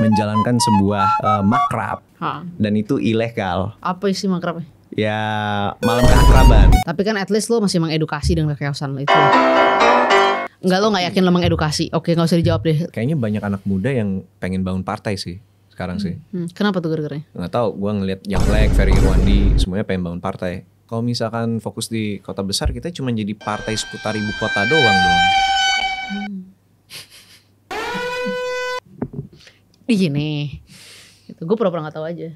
menjalankan sebuah makrab dan itu ilegal. Apa isi makrabnya? Ya malam keakraban. Tapi kan at least lo masih mengedukasi dengan kechaosan itu. Enggak, lo gak yakin lo mengedukasi? Oke, gak usah dijawab deh. Kayaknya banyak anak muda yang pengen bangun partai sih sekarang sih. Kenapa tuh gara-garanya? Nggak tahu, gue ngeliat Young Black, Ferry Irwandi semuanya pengen bangun partai. Kalau misalkan fokus di kota besar, kita cuma jadi partai seputar ibu kota doang dong. Di gini, gitu. Gue pura-pura gak tahu aja.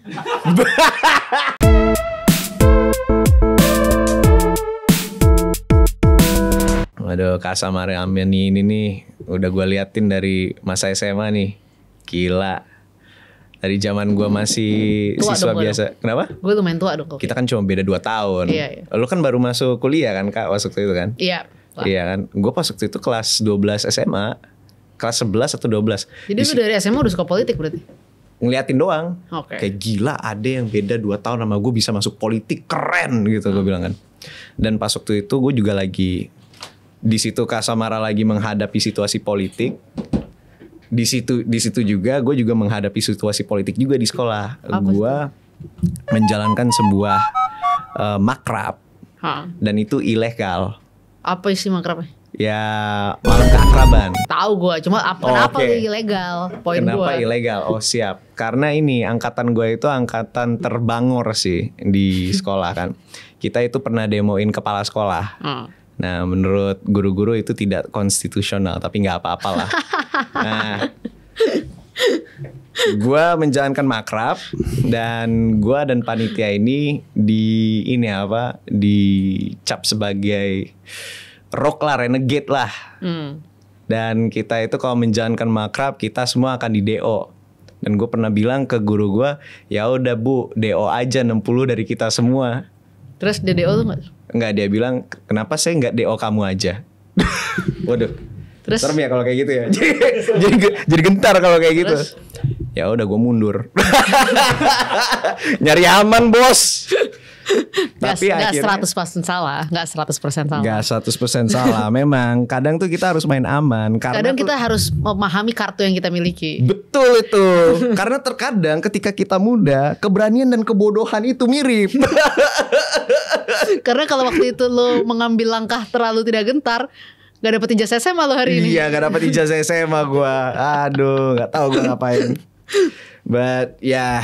Aduh, Kak Samara Amani ini nih udah gue liatin dari masa SMA nih. Gila. Dari zaman gue masih tua siswa dong, biasa. Kenapa? Gue lumayan tua dong. Kita kan cuma beda 2 tahun. Iya. Lu kan baru masuk kuliah kan Kak waktu itu kan? Iya. Iya kan. Gue pas waktu itu kelas 12 SMA. Kelas 11 atau 12. Jadi lu dari SMA udah suka politik berarti? Ngeliatin doang. Oke. Kayak gila ada yang beda 2 tahun sama gue bisa masuk politik, keren gitu gue bilang kan. Dan pas waktu itu gue juga lagi di situ Kak Samara lagi menghadapi situasi politik. Di situ juga gue juga menghadapi situasi politik juga di sekolah. Gue menjalankan sebuah makrab dan itu ilegal. Apa isi makrabnya? Ya malam keakraban. Tahu gue, cuma kenapa Oke. ilegal? Poin Kenapa gue. ilegal? Oh siap. Karena ini angkatan gue itu angkatan terbangor sih di sekolah kan. Kita itu pernah demoin kepala sekolah. Nah menurut guru-guru itu tidak konstitusional, tapi nggak apa-apalah. Nah, gue menjalankan makrab dan gue dan panitia ini dicap sebagai rock lah, renegade lah. Dan kita itu kalau menjalankan makrab kita semua akan di DO. Dan gue pernah bilang ke guru gue, ya udah Bu, DO aja 60 dari kita semua. Terus DDO tuh gak? Enggak, dia bilang kenapa saya nggak DO kamu aja. Waduh. Terus? Serem ya kalau kayak gitu ya. jadi gentar kalau kayak gitu. Terus? Ya udah gue mundur. Nyari aman bos. Tapi akhirnya 100% salah, nggak 100% salah. Gak 100% salah. Memang kadang tuh kita harus main aman. Kadang kita harus memahami kartu yang kita miliki. Betul itu. Karena terkadang ketika kita muda, keberanian dan kebodohan itu mirip. Karena kalau waktu itu lo mengambil langkah terlalu tidak gentar, gak dapet ijazah SMA lo hari ini. Iya, gak dapet ijazah SMA gue. Aduh, gak tahu gue ngapain. But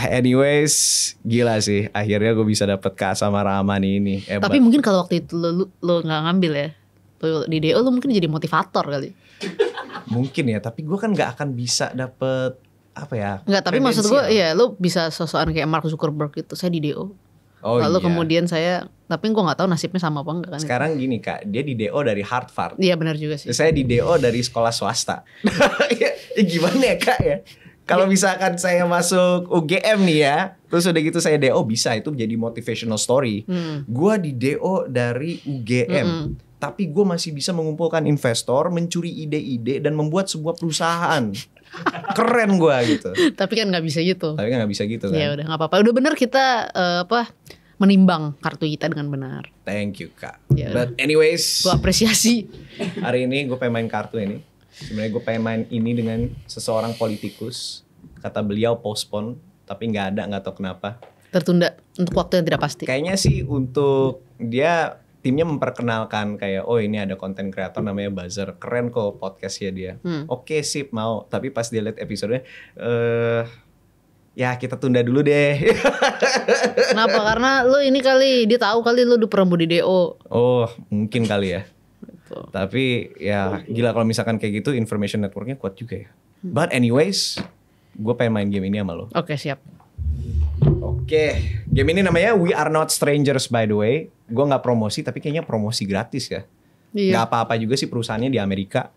anyways, gila sih. Akhirnya gue bisa dapet Kak Samara Amani ini. Tapi mungkin kalau waktu itu lo gak ngambil ya, di DO lo mungkin jadi motivator kali. Mungkin ya, tapi gue kan gak akan bisa dapet apa ya? Enggak, tapi maksud gue kredensial. ya lo bisa sosokan kayak Mark Zuckerberg gitu. Saya di DO. Oh, Lalu iya. kemudian saya, tapi gue gak tahu nasibnya sama apa enggak kan. Sekarang gini Kak, dia di DO dari Harvard. Iya benar juga sih. Saya di DO dari sekolah swasta. Ya, gimana ya Kak ya? Kalau misalkan saya masuk UGM nih ya, terus udah gitu saya DO, bisa itu jadi motivational story. Gua di DO dari UGM, tapi gue masih bisa mengumpulkan investor, mencuri ide-ide dan membuat sebuah perusahaan. Keren gue gitu. Tapi kan nggak bisa gitu. Tapi kan nggak bisa gitu kan. Ya udah nggak apa-apa. Udah bener kita menimbang kartu kita dengan benar. Thank you Kak. Ya, But anyways, gue apresiasi. hari ini gue pengen main kartu ini. Sebenarnya gue pengen main ini dengan seseorang politikus. Kata beliau postpone, tapi nggak tahu kenapa. Tertunda untuk waktu yang tidak pasti. Kayaknya sih untuk dia timnya memperkenalkan kayak oh ini ada konten kreator namanya Buzzer, keren kok podcastnya dia. Oke sip mau, tapi pas dia lihat episodenya ya kita tunda dulu deh. Kenapa? Karena lo ini kali, dia tahu kali lo udah pernah di DO. Oh mungkin kali ya. Gitu. Tapi ya gila kalau misalkan kayak gitu information networknya kuat juga ya. But anyways, gue pengen main game ini sama lo. Oke siap. Oke, game ini namanya We Are Not Strangers by the way. Gue nggak promosi tapi kayaknya promosi gratis ya. Iya. Gak apa-apa juga sih perusahaannya di Amerika.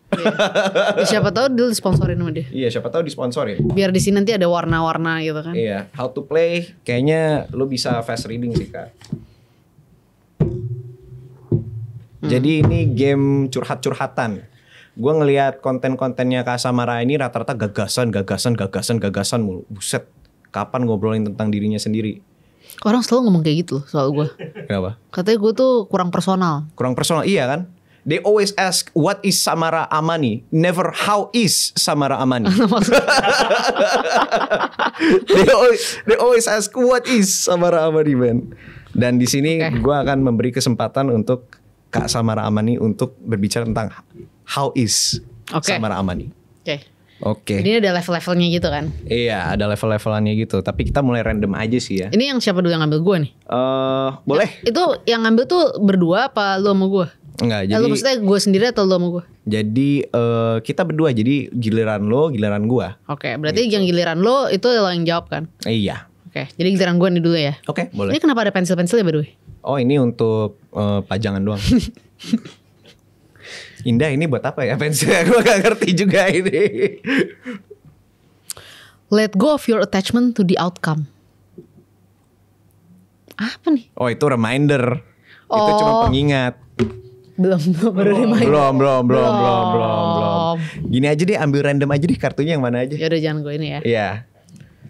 Ya, siapa tahu dia disponsorin sama dia. Iya, siapa tahu disponsorin. Biar di sini nanti ada warna-warna gitu kan. Iya, how to play kayaknya lo bisa fast reading sih Kak. Jadi ini game curhat-curhatan. Gue ngelihat konten-kontennya Kak Samara ini rata-rata gagasan mulu. Buset, kapan ngobrolin tentang dirinya sendiri? Orang selalu ngomong kayak gitu loh soal gue. Kenapa? Katanya gue tuh kurang personal. Kurang personal, iya kan? They always ask what is Samara Amani, never how is Samara Amani. they always ask what is Samara Amani, man. Dan di sini gue akan memberi kesempatan untuk Kak Samara Amani untuk berbicara tentang how is Samara Amani. Oke. Ini ada level-levelnya gitu kan? Iya, ada level-levelannya gitu. Tapi kita mulai random aja sih ya. Ini yang siapa dulu yang ngambil gue nih? Boleh. Itu yang ngambil tuh berdua apa lu sama gue? Enggak, jadi lu maksudnya gue sendiri atau lu sama gue? Jadi kita berdua, jadi giliran lo, giliran gue. Oke, berarti yang giliran lo itu lo yang jawab kan? Iya. Oke, jadi giliran gue nih dulu ya. Oke, boleh. Ini kenapa ada pensil-pensil ya by the way? Oh, ini untuk pajangan doang. Indah, ini buat apa ya pensilnya? Gue gak ngerti juga ini. Let go of your attachment to the outcome. Apa nih? Oh, itu reminder. Itu cuma pengingat. Belum baru reminder. Belum. Gini aja deh, ambil random aja deh kartunya yang mana aja. Ya udah jangan gue ini ya. Iya.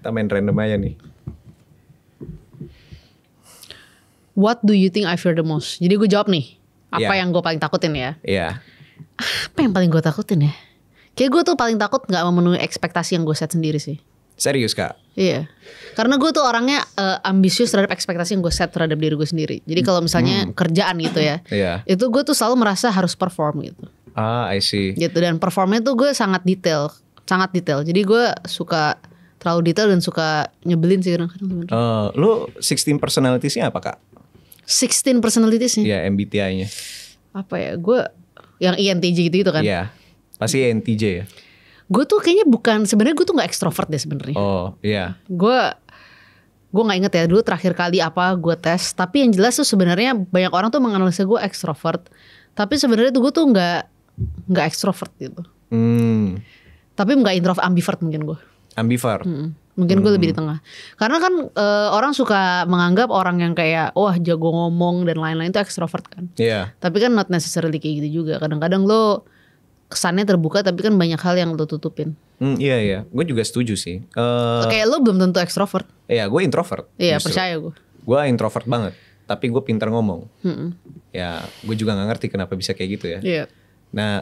Kita main random aja nih. What do you think I fear the most? Jadi gue jawab nih. Apa Iya. yang gue paling takutin ya? Iya. Apa yang paling gue takutin ya? Kayak gue tuh paling takut gak memenuhi ekspektasi yang gue set sendiri sih. Serius, Kak? Iya. Karena gue tuh orangnya ambisius terhadap ekspektasi yang gue set terhadap diri gue sendiri. Jadi kalau misalnya kerjaan gitu ya. Iya. Itu gue tuh selalu merasa harus perform gitu. I see. Gitu, dan performnya tuh gue sangat detail. Sangat detail. Jadi gue suka terlalu detail dan suka nyebelin sih kadang-kadang. Lu 16 personalitiesnya apa, Kak? 16 personalitiesnya. Iya, MBTI-nya. Apa ya? Gue yang INTJ gitu kan. Iya. Pasti INTJ ya. Gue tuh kayaknya bukan, sebenarnya gue tuh nggak ekstrovert deh sebenarnya. Oh, iya. Gue nggak inget ya dulu terakhir kali apa gue tes. Tapi yang jelas tuh sebenarnya banyak orang tuh menganalisa gue ekstrovert. Tapi sebenarnya tuh gue tuh nggak ekstrovert gitu. Tapi nggak introvert, ambivert mungkin gue. Ambivert. Mungkin gue lebih di tengah. Karena kan orang suka menganggap orang yang kayak wah jago ngomong dan lain-lain itu ekstrovert kan. Iya. Tapi kan not necessarily kayak gitu juga. Kadang-kadang lo kesannya terbuka tapi kan banyak hal yang lo tutupin. Iya. Gue juga setuju sih. Kayak lo belum tentu ekstrovert. Iya, gue introvert. Iya, justru. percaya gue. Gue introvert banget. Tapi gue pintar ngomong. Ya, gue juga gak ngerti kenapa bisa kayak gitu ya. Iya. Nah,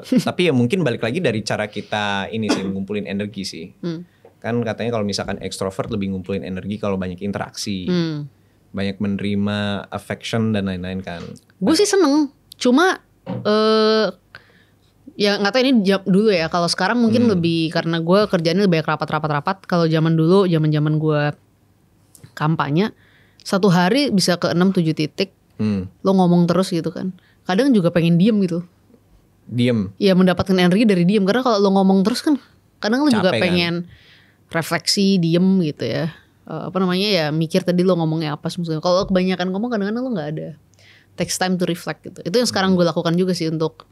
tapi ya mungkin balik lagi dari cara kita ini sih ngumpulin energi sih. Kan katanya kalau misalkan ekstrovert lebih ngumpulin energi kalau banyak interaksi, banyak menerima affection dan lain-lain kan. Gue sih seneng, cuma ya nggak tahu ini dulu ya. Kalau sekarang mungkin lebih karena gue kerjanya lebih banyak rapat. Kalau zaman dulu, zaman gue kampanye, satu hari bisa ke 6-7 titik, lo ngomong terus gitu kan. Kadang juga pengen diem gitu. Diem. Ya mendapatkan energi dari diem, karena kalau lo ngomong terus kan, kadang lo juga Capek, pengen refleksi, diem gitu ya. Apa namanya ya, mikir tadi lo ngomongnya apa sebetulnya. Kalau kebanyakan ngomong kadang-kadang lo nggak ada. Takes time to reflect gitu. Itu yang sekarang gue lakukan juga sih untuk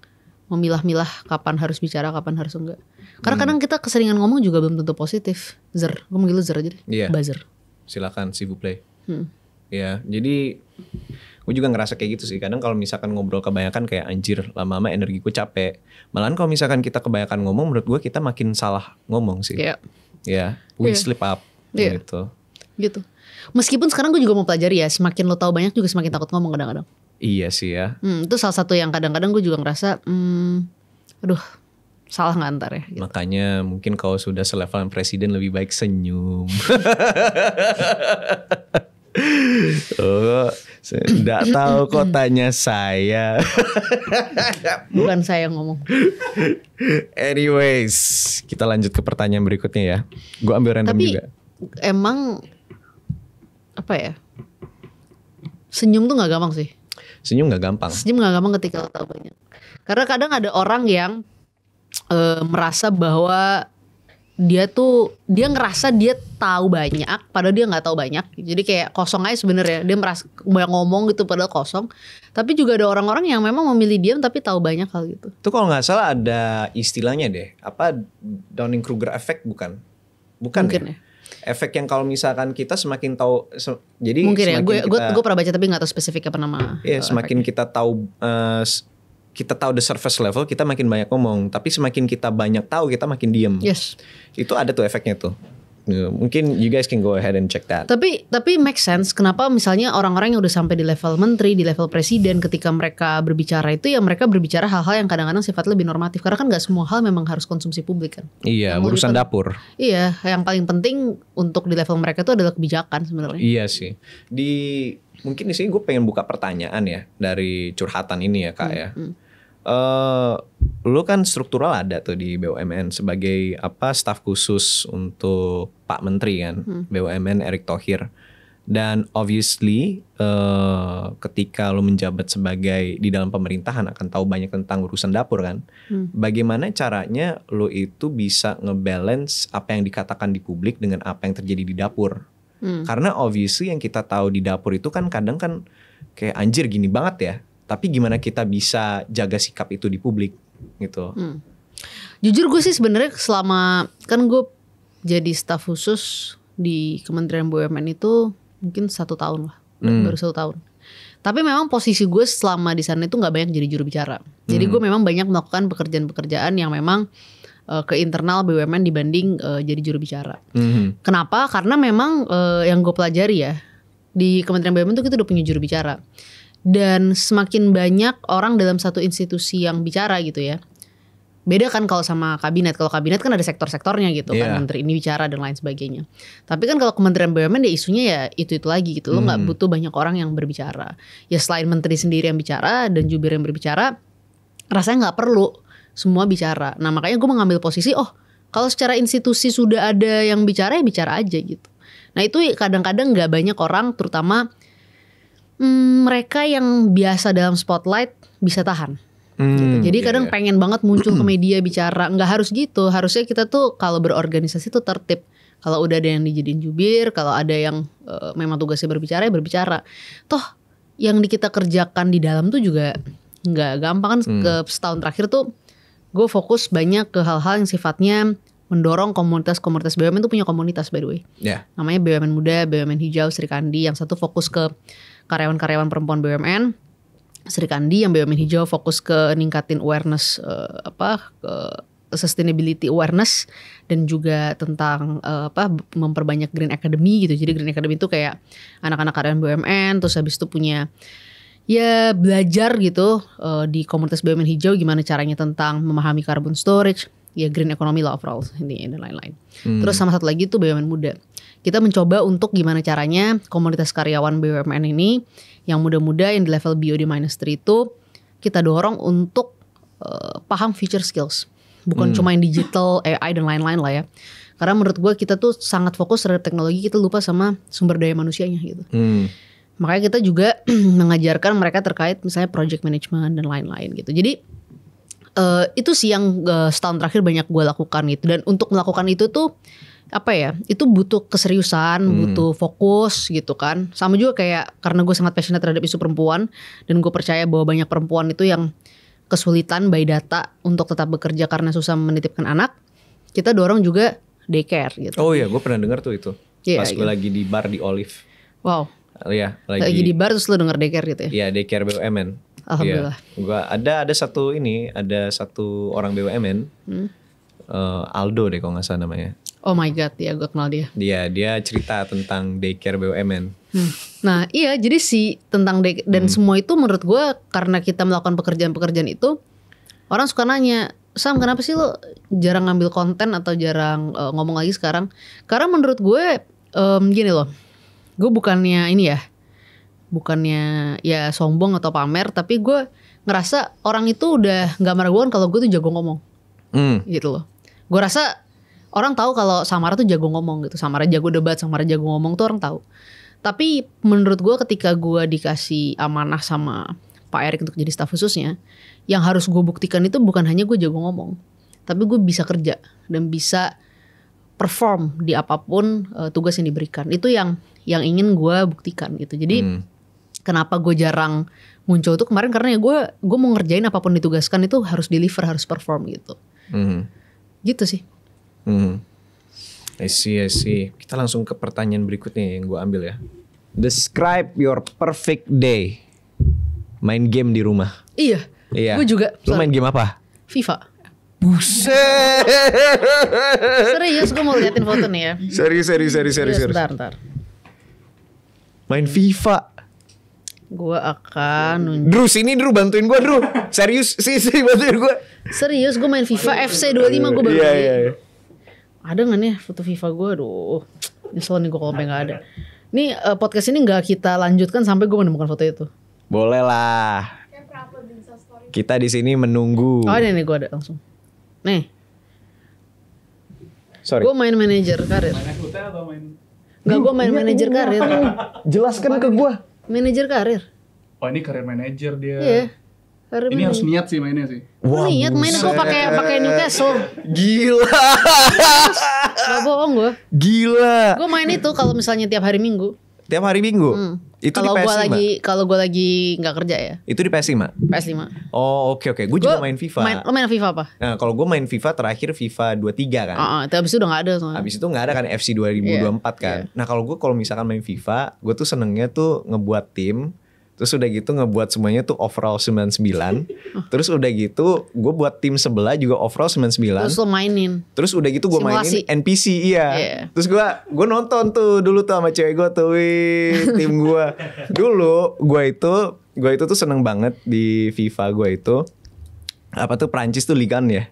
memilah-milah kapan harus bicara, kapan harus enggak. Karena kadang kita keseringan ngomong juga belum tentu positif. Zer, gue manggil lo Zer aja deh. Iya. Buzzer. Silakan, s'il vous plaît. Ya, jadi gue juga ngerasa kayak gitu sih. Kadang kalau misalkan ngobrol kebanyakan kayak anjir, lama-lama energi gue capek. Malahan kalau misalkan kita kebanyakan ngomong, menurut gue kita makin salah ngomong sih. Iya. Ya, we Iya. slip up Iya. gitu. Gitu. Meskipun sekarang gue juga mau pelajari ya, semakin lo tahu banyak juga semakin takut ngomong kadang-kadang. Iya sih ya. Itu salah satu yang kadang-kadang gue juga ngerasa, aduh, salah nggak ntar ya? Gitu. Makanya mungkin kalau sudah selevelan presiden lebih baik senyum. Oh, tidak tahu kok tanya saya. Bukan saya yang ngomong. Anyways, kita lanjut ke pertanyaan berikutnya ya. Gue ambil random Tapi juga. emang apa ya? Senyum tuh nggak gampang sih. Senyum gak gampang. Senyum nggak gampang ketika lo tahu banyak. Karena kadang ada orang yang merasa bahwa dia ngerasa dia tahu banyak padahal dia nggak tahu banyak. Jadi kayak kosong aja sebenarnya. Dia merasa banyak ngomong gitu padahal kosong. Tapi juga ada orang-orang yang memang memilih diam tapi tahu banyak hal gitu. Itu kalau nggak salah ada istilahnya deh. Apa Dunning-Kruger effect bukan? Bukan Mungkin ya. Efek yang kalau misalkan kita semakin tahu, jadi Mungkin ya. semakin Gue pernah baca tapi nggak tahu spesifik apa nama. Iya, semakin kita tahu the surface level, kita makin banyak ngomong. Tapi semakin kita banyak tahu, kita makin diem. Yes. Itu ada tuh efeknya tuh. Mungkin you guys can go ahead and check that. Tapi make sense kenapa misalnya orang-orang yang udah sampai di level menteri, di level presiden, ketika mereka berbicara itu ya mereka berbicara hal-hal yang kadang-kadang sifatnya lebih normatif. Karena kan gak semua hal memang harus konsumsi publik kan. Iya, urusan dapur. Iya, yang paling penting untuk di level mereka itu adalah kebijakan sebenarnya. Iya sih. Mungkin di sini gue pengen buka pertanyaan ya dari curhatan ini ya Kak ya. Lu kan struktural ada tuh di BUMN sebagai staf khusus untuk Pak Menteri kan, BUMN Erick Thohir. Dan obviously ketika lu menjabat sebagai di dalam pemerintahan akan tahu banyak tentang urusan dapur kan. Bagaimana caranya lu itu bisa ngebalance apa yang dikatakan di publik dengan apa yang terjadi di dapur? Karena obviously yang kita tahu di dapur itu kan kadang kan kayak anjir gini banget ya. Tapi gimana kita bisa jaga sikap itu di publik gitu. Jujur gue sih sebenarnya selama kan gue jadi staf khusus di Kementerian BUMN itu mungkin 1 tahun lah, baru 1 tahun. Tapi memang posisi gue selama di sana itu nggak banyak jadi juru bicara. Jadi gue memang banyak melakukan pekerjaan-pekerjaan yang memang ke internal BUMN dibanding jadi juru bicara. Kenapa? Karena memang yang gue pelajari ya di Kementerian BUMN itu kita udah punya juru bicara. Dan semakin banyak orang dalam satu institusi yang bicara gitu ya. Beda kan kalau sama kabinet. Kalau kabinet kan ada sektor-sektornya gitu kan. Menteri ini bicara dan lain sebagainya. Tapi kan kalau Kementerian BUMN ya isunya ya itu-itu lagi gitu. Lo gak butuh banyak orang yang berbicara. Ya selain menteri sendiri yang bicara dan jubir yang berbicara, rasanya gak perlu semua bicara. Nah makanya gue mengambil posisi kalau secara institusi sudah ada yang bicara ya bicara aja gitu. Nah itu kadang-kadang gak banyak orang terutama mereka yang biasa dalam spotlight bisa tahan. Gitu. Jadi kadang pengen banget muncul ke media bicara. Nggak harus gitu. Harusnya kita tuh kalau berorganisasi tuh tertib. Kalau udah ada yang dijadiin jubir, kalau ada yang memang tugasnya berbicara ya berbicara. Toh yang kita kerjakan di dalam tuh juga nggak gampang kan. Setahun terakhir tuh gue fokus banyak ke hal-hal yang sifatnya mendorong komunitas BUMN tuh punya komunitas by the way. Namanya BUMN Muda, BUMN Hijau, Sri Kandi. Yang satu fokus ke karyawan-karyawan perempuan BUMN, Sri Kandi yang BUMN Hijau fokus ke ningkatin awareness ke sustainability awareness dan juga tentang memperbanyak Green Academy gitu. Jadi Green Academy itu kayak anak-anak karyawan BUMN terus habis itu punya ya belajar gitu di komunitas BUMN Hijau gimana caranya tentang memahami carbon storage, ya green economy lah overall ini dan lain-lain. Terus sama satu lagi tuh BUMN Muda. Kita mencoba untuk gimana caranya komunitas karyawan BUMN ini yang muda-muda yang di level BOD-3 itu kita dorong untuk paham future skills. Bukan cuma yang digital, AI dan lain-lain lah ya. Karena menurut gue kita tuh sangat fokus terhadap teknologi, kita lupa sama sumber daya manusianya gitu. Makanya kita juga mengajarkan mereka terkait misalnya project management dan lain-lain gitu. Jadi itu sih yang setahun terakhir banyak gue lakukan gitu. Dan untuk melakukan itu tuh itu butuh keseriusan, butuh fokus gitu kan. Sama juga kayak karena gue sangat passionate terhadap isu perempuan dan gue percaya bahwa banyak perempuan itu yang kesulitan by data untuk tetap bekerja karena susah menitipkan anak. Kita dorong juga daycare gitu. Oh iya, gue pernah dengar tuh itu. Pas gue lagi di bar di Olive. Wow. Iya, lagi di bar terus lu denger daycare gitu ya? Iya, daycare BUMN. Alhamdulillah. Gua ada satu orang BUMN. Aldo deh kalau nggak salah namanya. Oh my god, ya gue kenal dia. Dia cerita tentang daycare BUMN. Nah iya, jadi tentang daycare dan semua itu menurut gue karena kita melakukan pekerjaan-pekerjaan itu, orang suka nanya, Sam kenapa sih lo jarang ngambil konten atau jarang ngomong lagi sekarang? Karena menurut gue gini loh, gue bukannya ya sombong atau pamer, tapi gue ngerasa orang itu udah nggak meragukan kalau gue tuh jago ngomong, gitu loh. Gue rasa orang tahu kalau Samara tuh jago ngomong gitu. Samara jago debat, Samara jago ngomong tuh orang tahu. Tapi menurut gue ketika gue dikasih amanah sama Pak Erick untuk jadi staf khususnya, yang harus gue buktikan itu bukan hanya gue jago ngomong, tapi gue bisa kerja dan bisa perform di apapun tugas yang diberikan. Itu yang ingin gue buktikan gitu. Jadi kenapa gue jarang muncul tuh kemarin karena ya gue mau ngerjain apapun ditugaskan itu harus deliver, harus perform gitu. Gitu sih. I see. Kita langsung ke pertanyaan berikutnya yang gue ambil ya. Describe your perfect day. Main game di rumah. Iya. Gue juga. Lu main game apa? FIFA. Buset. Serius gue mau liatin foto nih ya. Serius. Bentar. Main FIFA. Gue akan nunjuk. Drew sini Drew, bantuin gue Drew. Serius sih bantuin gue. Serius gue main FIFA FC 25 gue baru Iya. Ada gak nih foto FIFA gue? Aduh, nyesel nih gue kalau sampai gak ada. Nih podcast ini gak kita lanjutkan sampai gue menemukan foto itu. Boleh lah. Kita di sini menunggu. Oh ini nih gue ada langsung. Nih. Sorry. Gue main manajer karir. Enggak, gue main manajer karir. Jelaskan ke gue. Manajer karir. Oh ini karir manager dia. Iya. Karir Ini harus manajer. niat sih mainnya sih. Wah, Niat mainnya gue pakai Newcastle. Gila. Gak bohong gue. Gila. Gue main itu kalau misalnya tiap hari Minggu. Tiap hari Minggu. Itu di Kalau gue PS5. lagi nggak kerja ya. Itu di PS5. PS5. Oh, oke. Gue juga main FIFA. Lo main FIFA apa? Nah, kalau gue main FIFA terakhir FIFA 23 kan. Itu abis itu udah gak ada soalnya. Habis itu nggak ada kan FC 2024 kan. Nah, kalau misalkan main FIFA, gue tuh senengnya tuh ngebuat tim. Terus udah gitu ngebuat semuanya tuh overall 99. Terus udah gitu gue buat tim sebelah juga overall 99. Terus lo mainin. Terus udah gitu gue mainin Simulasi. NPC iya. Yeah. Terus gue nonton tuh dulu tuh sama cewek gue tuh tim gue. Dulu gue itu tuh seneng banget di FIFA gue itu. Apa tuh Prancis tuh Ligue 1 ya.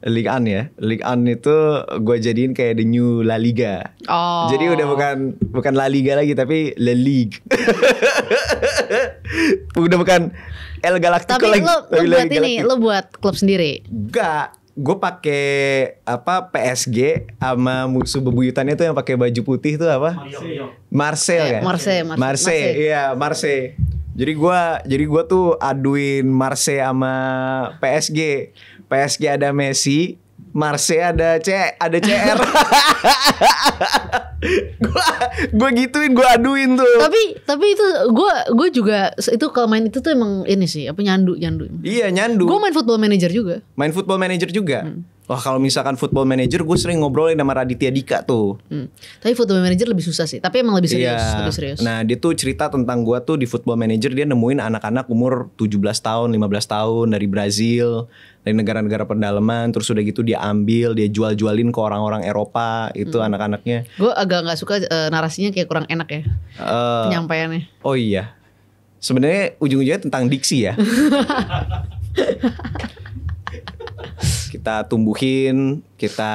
Ligue 1 ya. Ligue 1 itu gue jadiin kayak the new La Liga. Oh. Jadi udah bukan La Liga lagi tapi La Ligue. Udah bukan El Galactico Tapi lagi. lo La buat Liga ini, Galactico. lo buat klub sendiri. Enggak, gue pakai apa PSG sama musuh bebuyutannya tuh yang pakai baju putih tuh apa? Marseille kan? Marseille. Iya, Marseille. Jadi gua tuh aduin Marseille sama PSG. PSG ada Messi, Marseille ada CR. Gua gituin, gua aduin tuh. Tapi itu gue juga itu kalau main itu tuh emang ini sih apa nyandu. Iya, nyandu. Gue main Football Manager juga. Main Football Manager juga. Wah, kalau misalkan Football Manager gue sering ngobrolin sama Raditya Dika tuh. Tapi Football Manager lebih susah sih. Tapi emang lebih serius, Iya. lebih serius. Nah, dia tuh cerita tentang gua tuh di Football Manager dia nemuin anak-anak umur 17 tahun, 15 tahun dari Brazil, dari negara-negara pendalaman, terus udah gitu dia ambil, dia jual-jualin ke orang-orang Eropa, itu anak-anaknya. Gue agak nggak suka narasinya kayak kurang enak ya penyampaiannya. Oh iya. Sebenarnya ujung-ujungnya tentang diksi ya. Kita tumbuhin, kita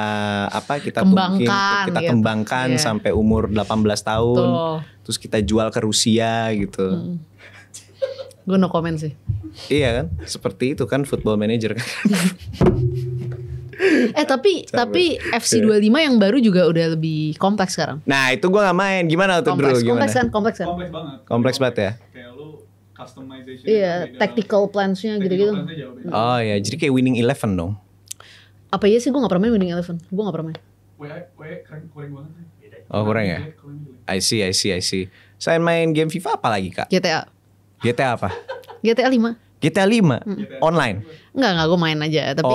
Kembangkan, kita gitu. kembangkan Iya. sampai umur 18 tahun. Tuh. Terus kita jual ke Rusia gitu. Gue no comment sih. Iya kan? Seperti itu kan Football Manager kan. Tapi FC 25 yang baru juga udah lebih kompleks sekarang. Nah, itu gua gak main. Gimana tuh Bro? Gimana? Kompleks kan. Kompleks banget. Kompleks banget ya? Kayak lu customization. Iya, tactical plansnya gitu-gitu. Oh ya, jadi kayak Winning Eleven dong. Apa iya sih gue gak pernah main Winning Eleven. Gue gak pernah main. Kurang banget sih. Oh, kurang ya? I see. Saya main game FIFA apa lagi, Kak? GTA GTA apa? GTA 5. GTA 5 online. Enggak gue main aja. Tapi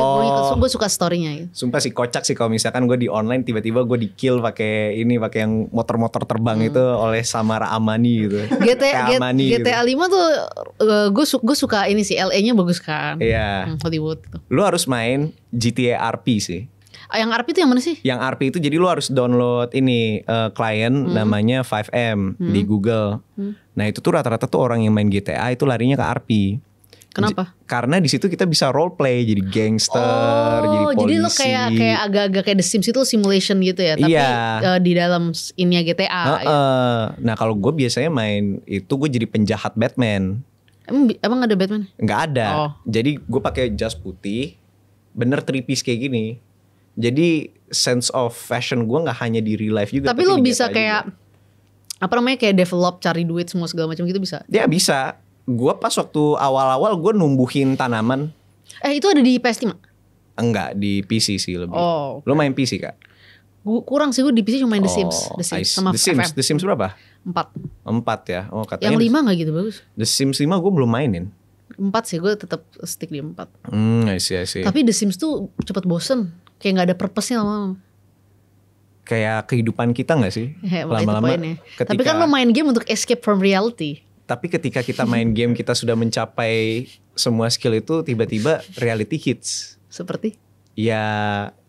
gue suka story-nya gitu. Sumpah sih kocak sih kalau misalkan gue di online tiba-tiba gue di kill pakai yang motor-motor terbang itu oleh Samara Amani gitu. Kayak Amani GTA 5 tuh gue suka ini sih, LA-nya bagus kan. Iya. Hollywood gitu. Lu harus main GTA RP sih. Yang RP itu yang mana sih? Yang RP itu jadi lu harus download ini klien namanya 5M di Google. Nah, itu tuh rata-rata tuh orang yang main GTA itu larinya ke RP. Kenapa? Karena di situ kita bisa role play jadi gangster, jadi polisi. Jadi lo kayak agak-agak kayak The Sims itu simulation gitu ya, tapi Iya. di dalam ininya GTA. Ya. Nah, kalau gue biasanya main itu gue jadi penjahat Batman. Emang ada Batman? Nggak ada. Oh. Jadi gue pakai jas putih, bener three piece kayak gini. Jadi sense of fashion gue nggak hanya di real life juga. Tapi lo di bisa GTA kayak juga. apa namanya kayak develop, cari duit semua segala macam gitu bisa. Ya bisa. Gue pas waktu awal-awal gue numbuhin tanaman. Itu ada di PS5? Enggak, di PC sih lebih. Oh. Lo main PC, Kak? Kurang sih, gue di PC cuma main The Sims. The I Sims see. sama The Sims. FM. The Sims berapa? 4. 4 ya. Oh, katanya Yang 5 gak gitu bagus. The Sims 5 gue belum mainin. 4 sih, gue tetap stick di 4. I see. Tapi The Sims tuh cepet bosen. Kayak gak ada purpose-nya lama-lama. Kayak kehidupan kita gak sih? Itu Lama-lama poinnya. Tapi kan lo main game untuk escape from reality. Tapi ketika kita main game kita sudah mencapai semua skill itu, tiba-tiba reality hits. Seperti Ya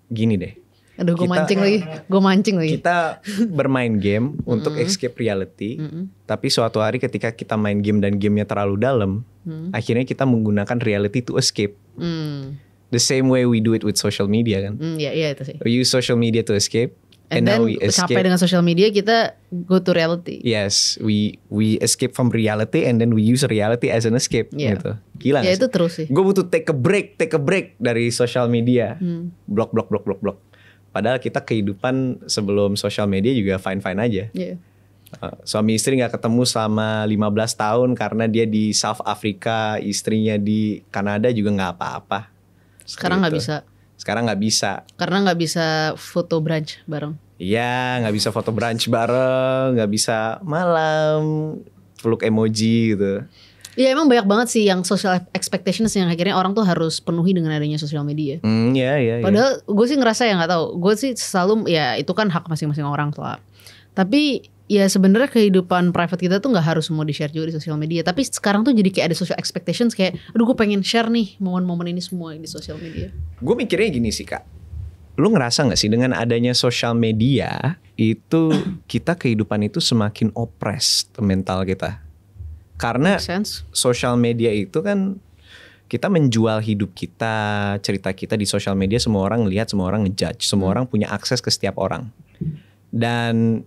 gini deh. Aduh gue Kita- mancing lagi. Kita bermain game untuk escape reality. Tapi suatu hari ketika kita main game dan gamenya terlalu dalam, akhirnya kita menggunakan reality to escape. The same way we do it with social media kan. Iya itu sih. We use social media to escape. And now then we escape. capek dengan social media kita go to reality. Yes, we escape from reality and then we use reality as an escape Iya. gitu. Gila Ya gak itu sih? terus sih. Gue butuh take a break dari social media. Blok. Padahal kita kehidupan sebelum social media juga fine-fine aja. Iya. Suami istri gak ketemu selama 15 tahun karena dia di South Africa, istrinya di Kanada juga gak apa-apa. Sekarang nggak Gitu. bisa. Sekarang gak bisa. Karena nggak bisa foto brunch bareng. Iya, nggak bisa foto brunch bareng, nggak bisa malam peluk emoji gitu. Iya emang banyak banget sih yang social expectations yang akhirnya orang tuh harus penuhi dengan adanya sosial media. Iya. Padahal gue sih ngerasa ya nggak tahu. Gue sih selalu ya itu kan hak masing-masing orang lah. Tapi ya sebenarnya kehidupan private kita tuh nggak harus semua di-share juga di sosial media. Tapi sekarang tuh jadi kayak ada social expectations kayak, aduh gue pengen share nih momen-momen ini semua di sosial media. Gue mikirnya gini sih Kak, lu ngerasa nggak sih dengan adanya sosial media itu kita kehidupan itu semakin oppressed mental kita? Karena Make sense? sosial media itu kan kita menjual hidup kita, cerita kita di sosial media, semua orang ngelihat, semua orang ngejudge, semua orang punya akses ke setiap orang. Dan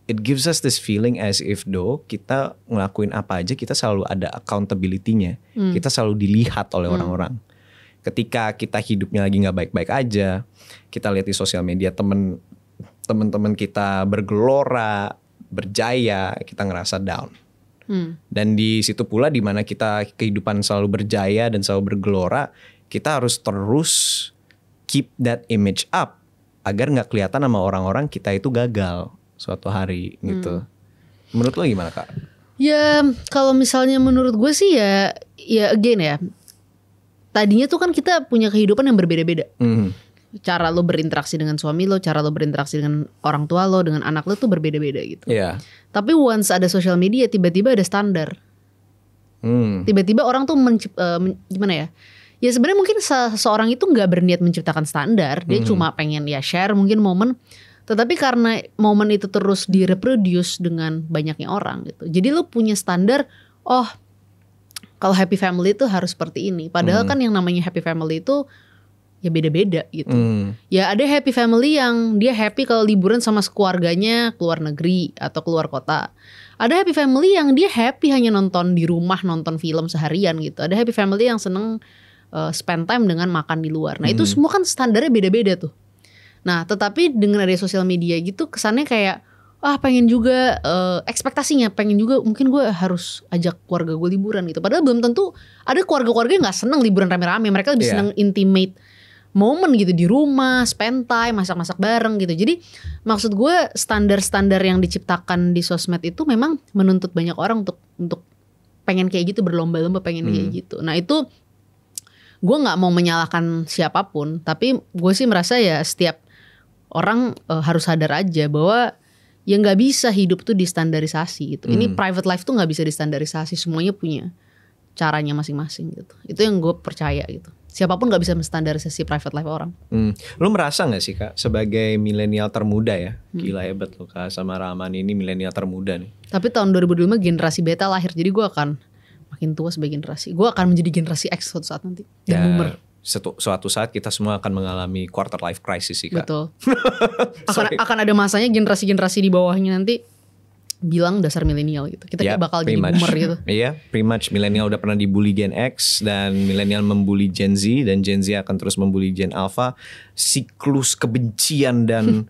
it gives us this feeling as if though kita ngelakuin apa aja kita selalu ada accountability-nya. Kita selalu dilihat oleh orang-orang. Ketika kita hidupnya lagi nggak baik-baik aja, kita lihat di sosial media teman-teman kita bergelora, berjaya, kita ngerasa down. Dan di situ pula di mana kita kehidupan selalu berjaya dan selalu bergelora, kita harus terus keep that image up agar nggak kelihatan sama orang-orang kita itu gagal suatu hari gitu. Menurut lo gimana Kak? Ya kalau misalnya menurut gue sih ya again ya. Tadinya tuh kan kita punya kehidupan yang berbeda-beda. Cara lo berinteraksi dengan suami lo, cara lo berinteraksi dengan orang tua lo, dengan anak lo tuh berbeda-beda gitu. Iya. Tapi once ada social media tiba-tiba ada standar. Tiba-tiba orang tuh gimana ya? Ya sebenarnya mungkin seseorang itu nggak berniat menciptakan standar, dia cuma pengen ya share mungkin momen. Tetapi karena momen itu terus direproduce dengan banyaknya orang gitu. Jadi lo punya standar, oh kalau happy family itu harus seperti ini. Padahal kan yang namanya happy family itu ya beda-beda gitu. Ya ada happy family yang dia happy kalau liburan sama keluarganya keluar negeri atau keluar kota. Ada happy family yang dia happy hanya nonton di rumah, nonton film seharian gitu. Ada happy family yang seneng spend time dengan makan di luar. Nah itu semua kan standarnya beda-beda tuh. Nah tetapi dengan ada sosial media gitu kesannya kayak pengen juga ekspektasinya pengen juga mungkin gue harus ajak keluarga gue liburan gitu. Padahal belum tentu ada keluarga-keluarga yang gak seneng liburan rame-rame. Mereka lebih seneng intimate momen gitu di rumah, spend time, masak-masak bareng gitu. Jadi maksud gue standar-standar yang diciptakan di sosmed itu memang menuntut banyak orang untuk pengen kayak gitu, berlomba-lomba pengen kayak gitu. Nah itu gue nggak mau menyalahkan siapapun, tapi gue sih merasa ya setiap orang harus sadar aja bahwa ya nggak bisa hidup tuh distandarisasi gitu. Ini private life tuh nggak bisa distandarisasi, semuanya punya caranya masing-masing gitu. Itu yang gue percaya gitu. Siapapun gak bisa menstandarisasi private life orang. Lu merasa gak sih Kak sebagai milenial termuda ya? Gila hebat lo Kak sama Rahman ini milenial termuda nih. Tapi tahun 2025 generasi beta lahir. Jadi gue akan makin tua sebagai generasi. Gue akan menjadi generasi X suatu saat nanti. Dan boomer. Suatu saat kita semua akan mengalami quarter life crisis sih Kak. Betul. akan ada masanya generasi-generasi di bawahnya nanti bilang dasar milenial gitu. Kita kayak bakal jadi boomer gitu. Iya, pretty much milenial udah pernah dibully Gen X dan milenial membuli Gen Z dan Gen Z akan terus membuli Gen Alpha. Siklus kebencian dan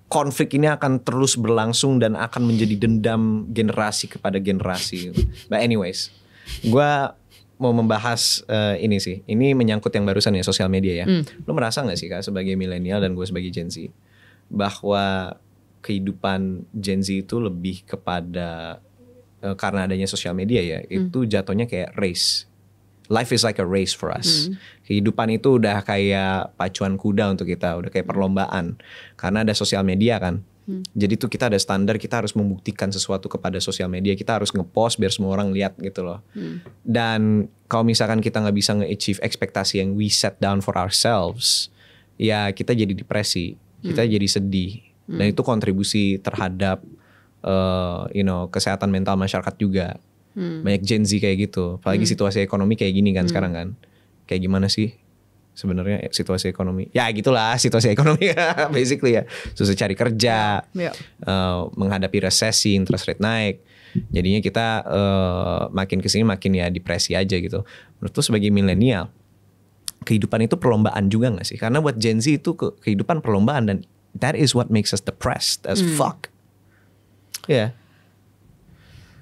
konflik ini akan terus berlangsung dan akan menjadi dendam generasi kepada generasi. But anyways, gue mau membahas ini sih. Ini menyangkut yang barusan ya sosial media ya. Lo merasa gak sih Kak sebagai milenial dan gue sebagai Gen Z bahwa kehidupan Gen Z itu lebih kepada karena adanya sosial media ya, itu jatuhnya kayak race. Life is like a race for us. Kehidupan itu udah kayak pacuan kuda untuk kita, udah kayak perlombaan. Karena ada sosial media kan. Jadi tuh kita ada standar, kita harus membuktikan sesuatu kepada sosial media, kita harus ngepost biar semua orang lihat gitu loh. Dan kalau misalkan kita nggak bisa nge-achieve ekspektasi yang we set down for ourselves, ya kita jadi depresi, kita jadi sedih, dan itu kontribusi terhadap kesehatan mental masyarakat juga. Banyak Gen Z kayak gitu, apalagi situasi ekonomi kayak gini kan sekarang kan, kayak gimana sih sebenarnya situasi ekonomi? Ya gitulah situasi ekonomi basically ya, susah cari kerja, menghadapi resesi, interest rate naik, jadinya kita makin kesini makin ya depresi aja gitu. Menurut lu sebagai milenial, kehidupan itu perlombaan juga gak sih? Karena buat Gen Z itu kehidupan perlombaan, dan that is what makes us depressed as fuck. Ya.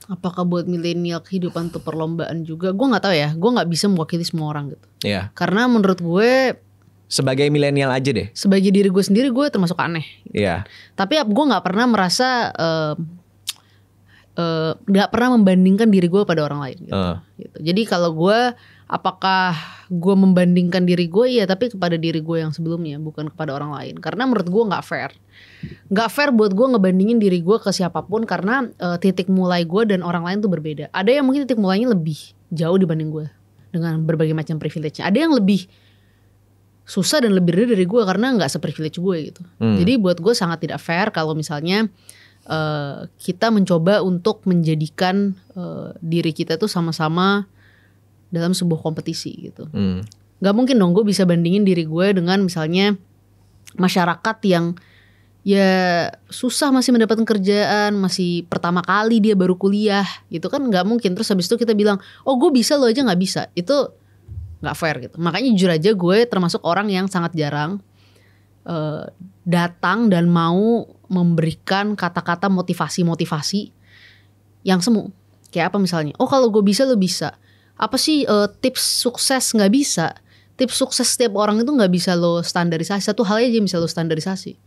Apakah buat milenial kehidupan tuh perlombaan juga? Gue nggak tahu ya. Gue nggak bisa mewakili semua orang gitu. Iya. Karena menurut gue sebagai milenial aja deh. sebagai diri gue sendiri gue termasuk aneh. Iya. Tapi gue nggak pernah merasa nggak pernah membandingkan diri gue pada orang lain. Gitu. Jadi kalau gue, apakah gue membandingkan diri gue? Iya, tapi kepada diri gue yang sebelumnya, bukan kepada orang lain. Karena menurut gue nggak fair. Nggak fair buat gue ngebandingin diri gue ke siapapun, karena titik mulai gue dan orang lain tuh berbeda. Ada yang mungkin titik mulainya lebih jauh dibanding gue dengan berbagai macam privilege-nya. Ada yang lebih susah dan lebih rendah dari gue karena nggak seprivilege gue gitu. Jadi buat gue sangat tidak fair kalau misalnya kita mencoba untuk menjadikan diri kita tuh sama-sama dalam sebuah kompetisi gitu. Gak mungkin dong gue bisa bandingin diri gue dengan misalnya masyarakat yang ya susah masih mendapatkan kerjaan, masih pertama kali dia baru kuliah gitu kan, gak mungkin. Terus habis itu kita bilang, oh gue bisa lo aja gak bisa. Itu gak fair gitu. Makanya jujur aja gue termasuk orang yang sangat jarang datang dan mau memberikan kata-kata motivasi-motivasi yang semu. Kayak apa misalnya, oh kalau gue bisa lo bisa. Apa sih tips sukses? Gak bisa. Tips sukses setiap orang itu gak bisa lo standarisasi. Satu hal aja bisa lo standarisasi.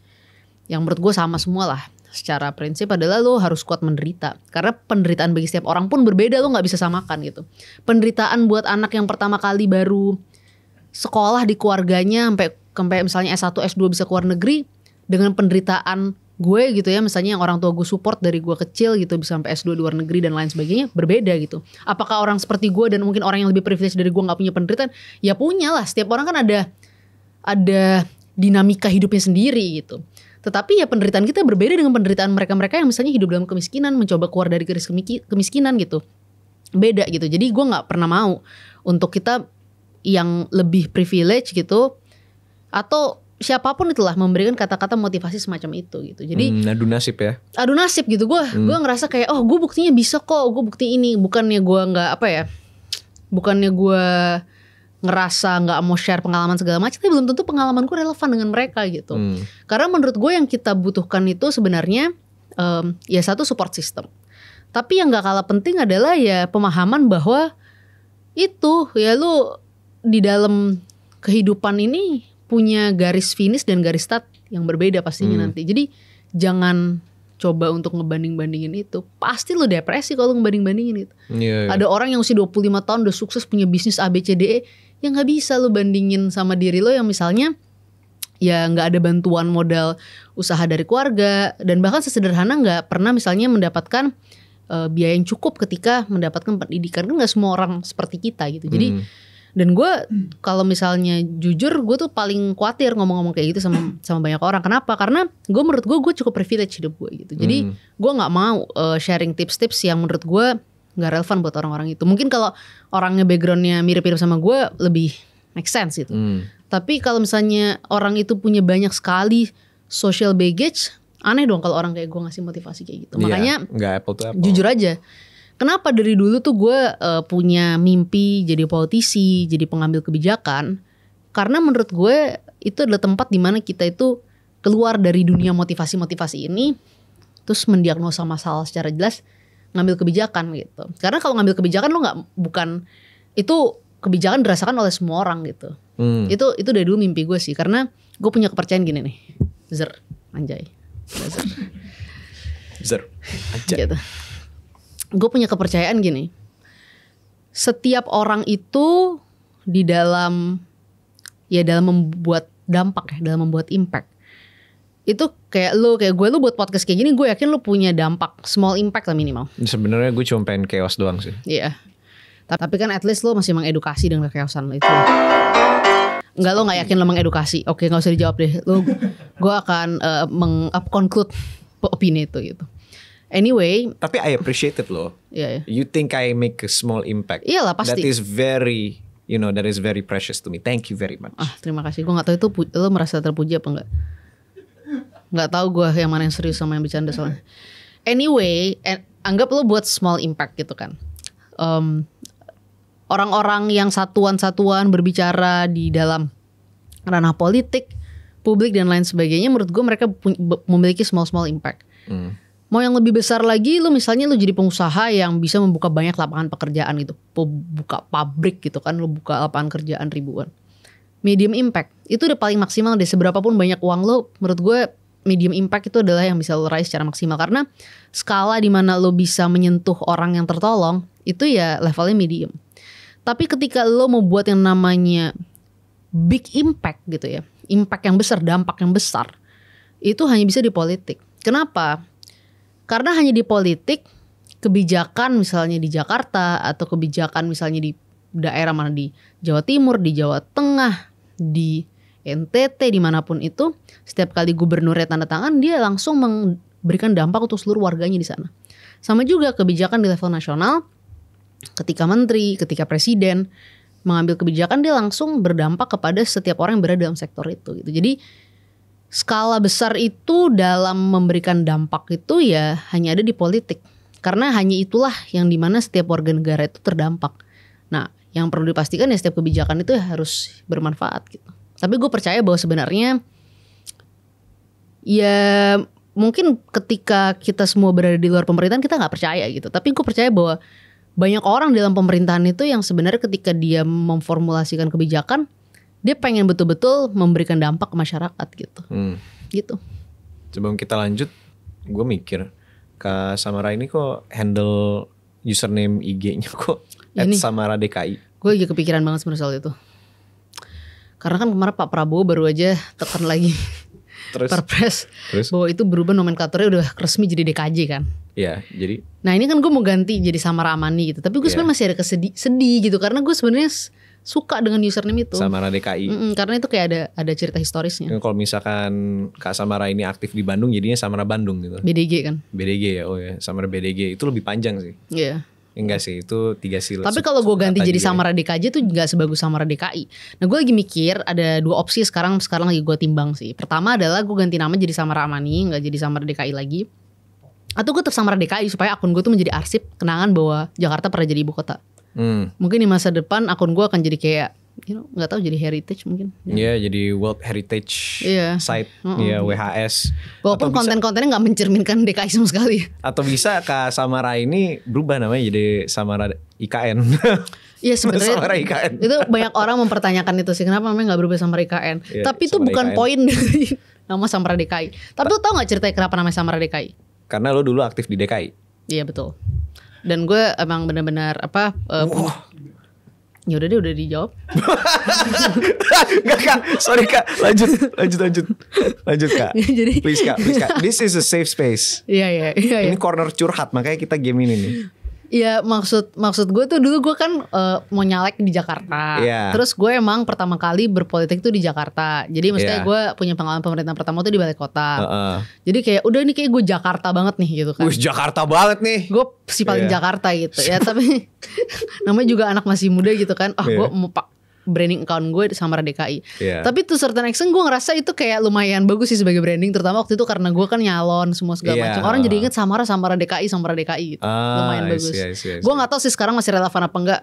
Yang menurut gue sama semua lah. Secara prinsip adalah lo harus kuat menderita. Karena penderitaan bagi setiap orang pun berbeda, lo gak bisa samakan gitu. Penderitaan buat anak yang pertama kali baru sekolah di keluarganya sampai misalnya S1, S2 bisa keluar negeri, dengan penderitaan gue gitu ya, misalnya yang orang tua gue support dari gue kecil gitu bisa sampai S2 di luar negeri dan lain sebagainya, berbeda gitu. Apakah orang seperti gue dan mungkin orang yang lebih privilege dari gue gak punya penderitaan? Ya punya lah, setiap orang kan ada dinamika hidupnya sendiri gitu. Tetapi ya penderitaan kita berbeda dengan penderitaan mereka-mereka yang misalnya hidup dalam kemiskinan, mencoba keluar dari garis kemiskinan gitu. Beda gitu. Jadi gue gak pernah mau untuk kita yang lebih privilege gitu, atau siapapun itulah memberikan kata-kata motivasi semacam itu gitu. Jadi adu nasib ya. Adu nasib gitu. Gue ngerasa kayak gue buktinya bisa kok, gue bukti ini. Bukannya gue nggak bukannya gue ngerasa nggak mau share pengalaman segala macam, tapi belum tentu pengalaman gue relevan dengan mereka gitu. Karena menurut gue yang kita butuhkan itu sebenarnya ya satu support system. Tapi yang nggak kalah penting adalah ya pemahaman bahwa itu ya lu di dalam kehidupan ini punya garis finish dan garis start yang berbeda pastinya nanti. Jadi jangan coba untuk ngebanding-bandingin itu. Pasti lu depresi kalau ngebanding-bandingin itu. Ada orang yang usia 25 tahun udah sukses punya bisnis ABCDE, yang gak bisa lu bandingin sama diri lo yang misalnya ya gak ada bantuan modal usaha dari keluarga, dan bahkan sesederhana gak pernah misalnya mendapatkan biaya yang cukup ketika mendapatkan pendidikan. Kan gak semua orang seperti kita gitu. Jadi dan gue kalau misalnya jujur, gue tuh paling khawatir ngomong-ngomong kayak gitu sama banyak orang. Kenapa? Karena menurut gue cukup privilege hidup gue gitu. Jadi gue nggak mau sharing tips-tips yang menurut gue nggak relevan buat orang-orang itu. Mungkin kalau orangnya backgroundnya mirip-mirip sama gue lebih make sense gitu. Tapi kalau misalnya orang itu punya banyak sekali social baggage, aneh dong kalau orang kayak gue ngasih motivasi kayak gitu. Makanya nggak apple to apple. Jujur aja, kenapa dari dulu tuh gue punya mimpi jadi politisi, jadi pengambil kebijakan. Karena menurut gue itu adalah tempat dimana kita itu keluar dari dunia motivasi-motivasi ini, terus mendiagnosa masalah secara jelas, ngambil kebijakan gitu. Karena kalau ngambil kebijakan lo bukan itu kebijakan dirasakan oleh semua orang gitu. Itu dari dulu mimpi gue sih. Karena gue punya kepercayaan gini nih, anjay. Gitu. Gue punya kepercayaan gini, setiap orang itu di dalam membuat dampak ya, dalam membuat impact, Itu kayak gue buat podcast kayak gini, gue yakin lu punya dampak, small impact lah minimal. Sebenarnya gue cuma pengen chaos doang sih. Iya. Tapi kan at least lu masih mengedukasi dengan kechaosan itu. Enggak, lo gak yakin lo mengedukasi. Oke, gak usah dijawab deh. Gue akan conclude opini itu gitu. Anyway. Tapi I appreciate it loh. Iya. You think I make a small impact. Iyalah pasti. That is very, that is very precious to me. Thank you very much. Terima kasih. Gue gak tahu itu lo merasa terpuji apa enggak. Gak tahu gue yang mana yang serius sama yang bercanda soalnya. Anyway, anggap lo buat small impact gitu kan. Orang-orang yang satuan-satuan berbicara di dalam ranah politik, publik dan lain sebagainya, menurut gue mereka memiliki small impact. Mau yang lebih besar lagi, lu misalnya lu jadi pengusaha yang bisa membuka banyak lapangan pekerjaan gitu, buka pabrik gitu kan, lu buka lapangan kerjaan ribuan. Medium impact itu udah paling maksimal deh. Seberapapun banyak uang lo, menurut gue medium impact itu adalah yang bisa lo raih secara maksimal, karena skala di mana lo bisa menyentuh orang yang tertolong itu ya levelnya medium. Tapi ketika lo mau buat yang namanya big impact gitu ya, impact yang besar, dampak yang besar, itu hanya bisa di politik. Kenapa? Karena hanya di politik, kebijakan misalnya di Jakarta atau kebijakan misalnya di daerah mana, di Jawa Timur, di Jawa Tengah, di NTT, dimanapun itu, setiap kali gubernurnya tanda tangan, dia langsung memberikan dampak untuk seluruh warganya di sana. Sama juga kebijakan di level nasional, ketika menteri, ketika presiden mengambil kebijakan, dia langsung berdampak kepada setiap orang yang berada dalam sektor itu gitu. Jadi skala besar itu dalam memberikan dampak itu ya hanya ada di politik. Karena hanya itulah yang dimana setiap warga negara itu terdampak. Nah, yang perlu dipastikan ya setiap kebijakan itu harus bermanfaat gitu. Tapi gue percaya bahwa sebenarnya ya mungkin ketika kita semua berada di luar pemerintahan kita gak percaya gitu. Tapi gue percaya bahwa banyak orang dalam pemerintahan itu yang sebenarnya ketika dia memformulasikan kebijakan, dia pengen betul-betul memberikan dampak ke masyarakat gitu. Gitu. Sebelum kita lanjut, gue mikir Kak Samara ini kok handle username IG-nya kok @SamaraDKI. Gue lagi kepikiran banget sebenarnya soal itu. Karena kan kemarin Pak Prabowo baru aja tekan lagi Perpres bahwa itu berubah nomenklaturnya udah resmi jadi DKJ kan. Iya, jadi. Nah ini kan gue mau ganti jadi Samara Amani gitu. Tapi gue sebenarnya masih ada sedih gitu, karena gue sebenarnya suka dengan username itu. Samara DKI. Karena itu kayak ada cerita historisnya. Kalau misalkan Kak Samara ini aktif di Bandung, jadinya Samara Bandung gitu. BDG kan. BDG ya, oh ya, Samara BDG itu lebih panjang sih. Iya. Enggak sih, itu 3 sila. Tapi kalau gue ganti jadi Samara DKJ tuh gak sebagus Samara DKI. Nah gue lagi mikir ada 2 opsi sekarang lagi gue timbang sih. Pertama adalah gue ganti nama jadi Samara Amani, gak jadi Samara DKI lagi. Atau gue tetap Samara DKI supaya akun gue tuh menjadi arsip kenangan bahwa Jakarta pernah jadi ibu kota. Mungkin di masa depan akun gue akan jadi kayak nggak tahu, jadi heritage mungkin. Iya, jadi World Heritage Site, WHS. Walaupun konten-kontennya nggak mencerminkan DKI sama sekali. Atau bisa Kak Samara ini berubah namanya jadi Samara IKN. Iya sebenarnya Samara IKN. Itu banyak orang mempertanyakan itu sih, kenapa namanya nggak berubah Samara IKN. Tapi itu bukan poin dari nama Samara DKI. Tapi lo tau nggak ceritanya kenapa namanya Samara DKI? Karena lo dulu aktif di DKI. Iya betul. Dan gue emang benar-benar ya udah deh, udah dijawab. Enggak Kak, sorry Kak, lanjut Kak. Jadi please Kak, this is a safe space. Iya. Ini corner curhat, makanya kita game ini nih. Iya, maksud gue tuh dulu gue kan mau nyalek di Jakarta. Terus gue emang pertama kali berpolitik tuh di Jakarta. Jadi maksudnya gue punya pengalaman pemerintahan pertama tuh di balai kota. Jadi kayak udah nih kayak gue Jakarta banget nih gitu kan. Jakarta banget nih. Gue si paling Jakarta gitu ya. Tapi namanya juga anak masih muda gitu kan. Gue mau branding account gue Samara DKI. Tapi tuh certain action gue ngerasa itu kayak lumayan bagus sih sebagai branding, terutama waktu itu karena gue kan nyalon semua segala macam. Orang jadi inget Samara DKI gitu. Lumayan bagus. Gue nggak tahu sih sekarang masih relevan apa enggak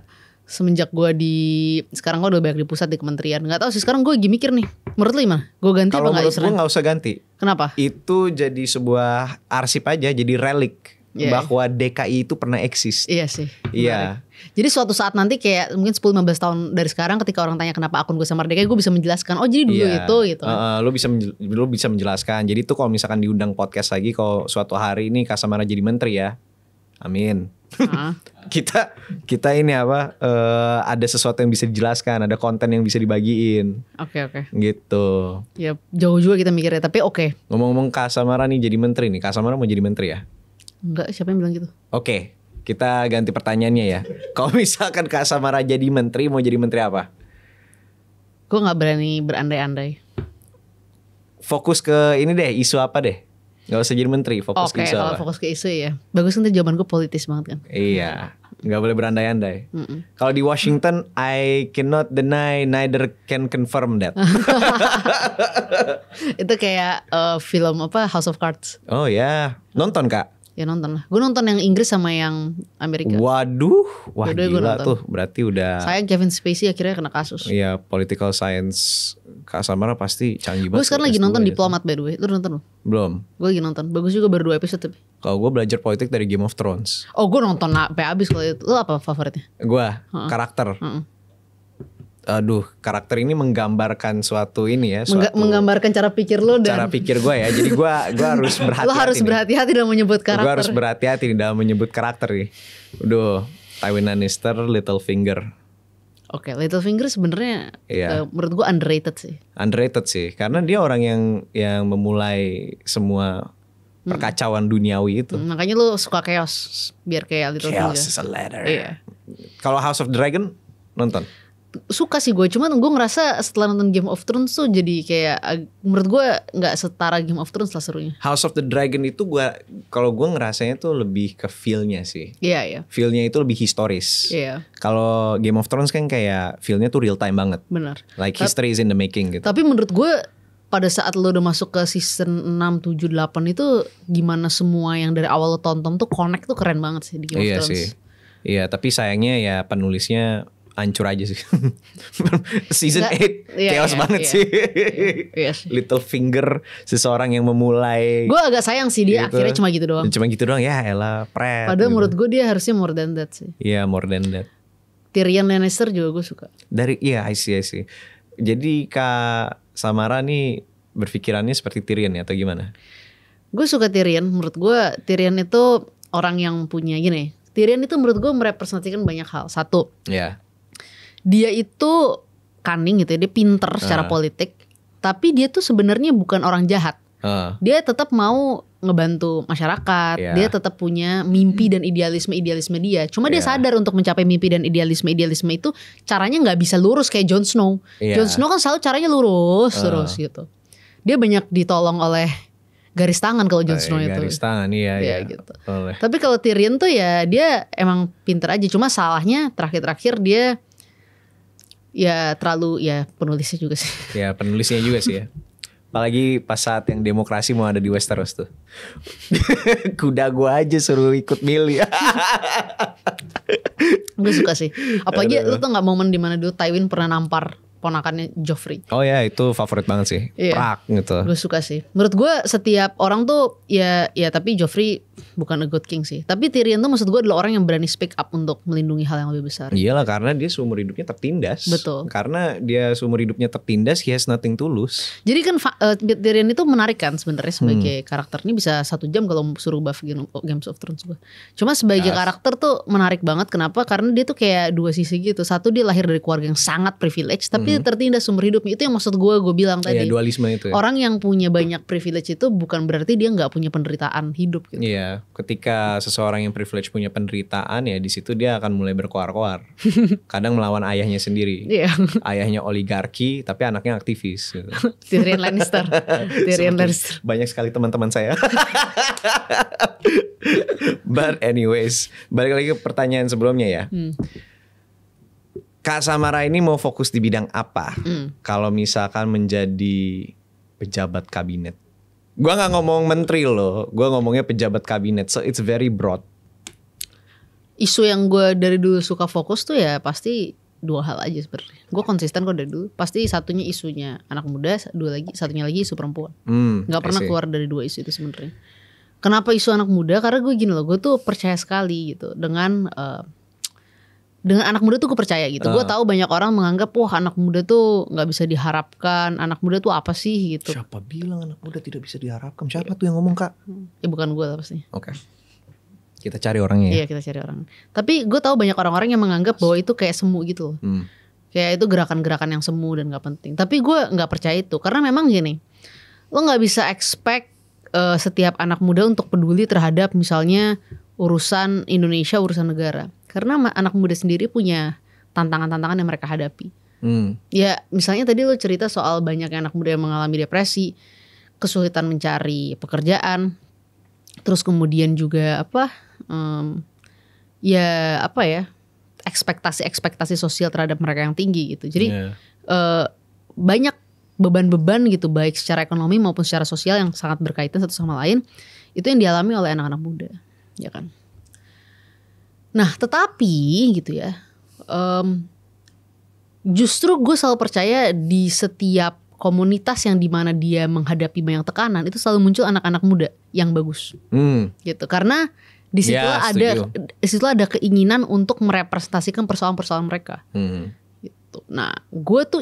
semenjak gue sekarang gue udah banyak di pusat di kementerian. Nggak tahu sih, sekarang gue lagi mikir nih. Menurut lu gimana? Gue ganti apa nggak? Kalau menurut gue nggak usah ganti. Kenapa? Itu jadi sebuah arsip aja, jadi relik. Bahwa DKI itu pernah eksis. Iya sih. Iya. Jadi suatu saat nanti kayak mungkin 10-15 tahun dari sekarang, ketika orang tanya kenapa akun gue Samara DKI, gue bisa menjelaskan. Oh jadi dulu itu gitu. Lo bisa menjelaskan. Jadi tuh kalau misalkan diundang podcast lagi, kalau suatu hari ini Kak Samara jadi menteri ya, Amin. Nah, Kita ini apa? Ada sesuatu yang bisa dijelaskan, ada konten yang bisa dibagiin, oke. gitu. Ya jauh juga kita mikirnya, tapi oke. Ngomong-ngomong Kak Samara nih jadi menteri nih. Kak Samara mau jadi menteri ya? Enggak, siapa yang bilang gitu? Oke, kita ganti pertanyaannya ya. Kalau misalkan Kak Samara jadi menteri, mau jadi menteri apa? Gue nggak berani berandai-andai. Fokus ke ini deh, isu apa deh? Gak usah jadi menteri, fokus Oke, ke isu kalau apa? fokus ke isu ya. Bagus kan jawaban gue politis banget kan. Iya, nggak boleh berandai-andai. Kalau di Washington, I cannot deny, neither can confirm that. Itu kayak film apa House of Cards. Oh ya, nonton Kak? Ya nonton lah. Gue nonton yang Inggris sama yang Amerika. Waduh, wah Dua-duanya gua gila nonton. tuh. Berarti udah. Sayang Kevin Spacey akhirnya kena kasus. Iya, political science Kak Samara pasti canggih Gue banget. sekarang lagi S2 nonton ya. Diplomat by the way. Lu nonton lu? Belum. Gue lagi nonton. Bagus juga, baru 2 episode tapi. Kalau gue belajar politik dari Game of Thrones. Oh gue nonton sampai habis kalau itu. Lu apa favoritnya? Gue karakter. Aduh, karakter ini menggambarkan suatu ini ya, suatu Menggambarkan cara pikir lu dan cara pikir gue ya. Jadi gue harus berhati-hati. lu harus nih. berhati-hati dalam menyebut Gue harus karakter. berhati-hati nih dalam menyebut karakter nih. Udah, Tywin Lannister, Littlefinger. Oke, Littlefinger sebenarnya Iya. menurut gue underrated sih. Underrated sih, karena dia orang yang memulai semua perkacauan duniawi itu. Makanya lu suka chaos biar kayak Littlefinger. Chaos is a ladder. Iya. Kalau House of the Dragon nonton? Suka sih gue, cuman gue ngerasa setelah nonton Game of Thrones tuh jadi kayak menurut gue nggak setara Game of Thrones lah serunya. House of the Dragon itu kalau gue ngerasanya tuh lebih ke feel-nya sih. Iya iya. Feel-nya itu lebih historis. Iya, Kalau Game of Thrones kan kayak feel-nya tuh real time banget. benar. Like history is in the making gitu. Tapi menurut gue pada saat lo udah masuk ke season 6, 7, 8 itu gimana semua yang dari awal lo tonton tuh connect tuh keren banget sih di Game Iya of Thrones. sih. Iya, tapi sayangnya ya penulisnya hancur aja sih. Season Nggak, 8 iya, chaos iya, banget iya. sih. Iya sih. Littlefinger, seseorang yang memulai. Gue agak sayang sih dia Gitu. akhirnya cuma gitu doang. Cuma gitu doang ya, elah pret. Padahal gitu. menurut gue dia harusnya more than that sih. Iya, more than that. Tyrion Lannister juga gue suka. I see. Jadi Kak Samara nih berpikirannya seperti Tyrion ya atau gimana? Gue suka Tyrion. Menurut gue Tyrion itu orang yang punya gini. Tyrion itu menurut gue merepresentasikan banyak hal. Satu, Ya. dia itu cunning gitu ya, dia pinter secara politik, tapi dia tuh sebenarnya bukan orang jahat. Dia tetap mau ngebantu masyarakat, Iya. dia tetap punya mimpi dan idealisme dia. Cuma dia Iya. sadar untuk mencapai mimpi dan idealisme itu caranya nggak bisa lurus kayak Jon Snow. Iya. Jon Snow kan selalu caranya lurus terus gitu. Dia banyak ditolong oleh garis tangan kalau Jon Snow itu. Garis tangan iya gitu. Oleh. Tapi kalau Tyrion tuh ya dia emang pinter aja. Cuma salahnya terakhir-terakhir dia ya terlalu ya penulisnya juga sih. Ya penulisnya juga sih ya. Apalagi pas saat yang demokrasi mau ada di Westeros tuh. Kuda gua aja suruh ikut milih. Gue suka sih. Apalagi lu tuh nggak momen dimana dulu Tywin pernah nampar ponakannya Joffrey. Oh ya itu favorit banget sih. Iya. Prak gitu. Gue suka sih. Menurut gue setiap orang tuh ya tapi Joffrey bukan a good king sih. Tapi Tyrion tuh maksud gue adalah orang yang berani speak up untuk melindungi hal yang lebih besar. Iyalah karena dia seumur hidupnya tertindas. Betul. Karena dia seumur hidupnya tertindas, he has nothing to lose. Jadi kan Tyrion itu menarik kan sebenarnya sebagai karakter. Ini bisa 1 jam kalau suruh buff Games of Thrones gue. Cuma sebagai karakter tuh menarik banget. Kenapa? Karena dia tuh kayak dua sisi gitu. Satu dia lahir dari keluarga yang sangat privilege, tapi dia tertindas seumur hidupnya. Itu yang maksud gue bilang tadi. Iya dualisme itu ya. Orang yang punya banyak privilege itu bukan berarti dia nggak punya penderitaan hidup gitu. Iya, ketika seseorang yang privilege punya penderitaan ya di situ dia akan mulai berkoar-koar. Kadang melawan ayahnya sendiri. Iya. Ayahnya oligarki tapi anaknya aktivis gitu. Tyrion Lannister. Tyrion Seperti Lannister. banyak sekali teman-teman saya. But anyways, balik lagi ke pertanyaan sebelumnya ya. Kak Samara ini mau fokus di bidang apa? Kalau misalkan menjadi pejabat kabinet. Gua nggak ngomong menteri loh, gua ngomongnya pejabat kabinet. So it's very broad. Isu yang gue dari dulu suka fokus tuh ya pasti 2 hal aja sebenarnya. Gue konsisten kok dari dulu. Pasti satunya isunya anak muda, satunya lagi isu perempuan. Gak pernah keluar dari 2 isu itu sebenarnya. Kenapa isu anak muda? Karena gue gini loh, gue tuh percaya sekali gitu dengan anak muda tuh gue percaya gitu. Gue tahu banyak orang menganggap wah anak muda tuh nggak bisa diharapkan. Anak muda tuh apa sih gitu. Siapa bilang anak muda tidak bisa diharapkan? Siapa tuh yang ngomong Kak? Ya bukan gue lah pastinya. Oke. Kita cari orangnya. Iya, kita cari orang. Tapi gue tahu banyak orang-orang yang menganggap bahwa itu kayak semu gitu loh. Kayak itu gerakan-gerakan yang semu dan gak penting. Tapi gue gak percaya itu. Karena memang gini, lo gak bisa expect setiap anak muda untuk peduli terhadap misalnya urusan Indonesia, urusan negara. Karena anak muda sendiri punya tantangan-tantangan yang mereka hadapi. Ya misalnya tadi lo cerita soal banyak anak muda yang mengalami depresi, kesulitan mencari pekerjaan, terus kemudian juga ekspektasi sosial terhadap mereka yang tinggi gitu. Jadi banyak beban-beban gitu, baik secara ekonomi maupun secara sosial yang sangat berkaitan satu sama lain, itu yang dialami oleh anak-anak muda, ya kan. Nah tetapi gitu ya, justru gue selalu percaya di setiap komunitas yang dimana dia menghadapi banyak tekanan, itu selalu muncul anak-anak muda yang bagus, gitu. Karena disitulah ada keinginan untuk merepresentasikan persoalan-persoalan mereka. Gitu. Nah, gue tuh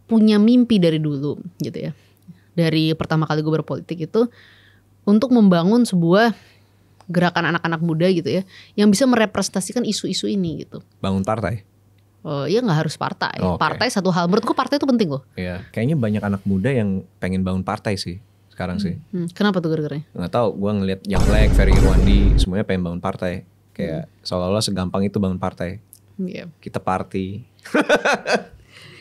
punya mimpi dari dulu, gitu ya. Dari pertama kali gue berpolitik itu untuk membangun sebuah gerakan anak-anak muda gitu ya, yang bisa merepresentasikan isu-isu ini gitu. Bangun partai. Ya nggak harus partai. Okay. Partai satu hal. Menurutku partai itu penting loh. Iya. Kayaknya banyak anak muda yang pengen bangun partai sih sekarang sih. Kenapa tuh gara-garanya? Nggak tahu. Gue ngeliat Jamlek, Ferry Irwandi, semuanya pengen bangun partai. Kayak seolah-olah segampang itu bangun partai. Yeah. Kita party.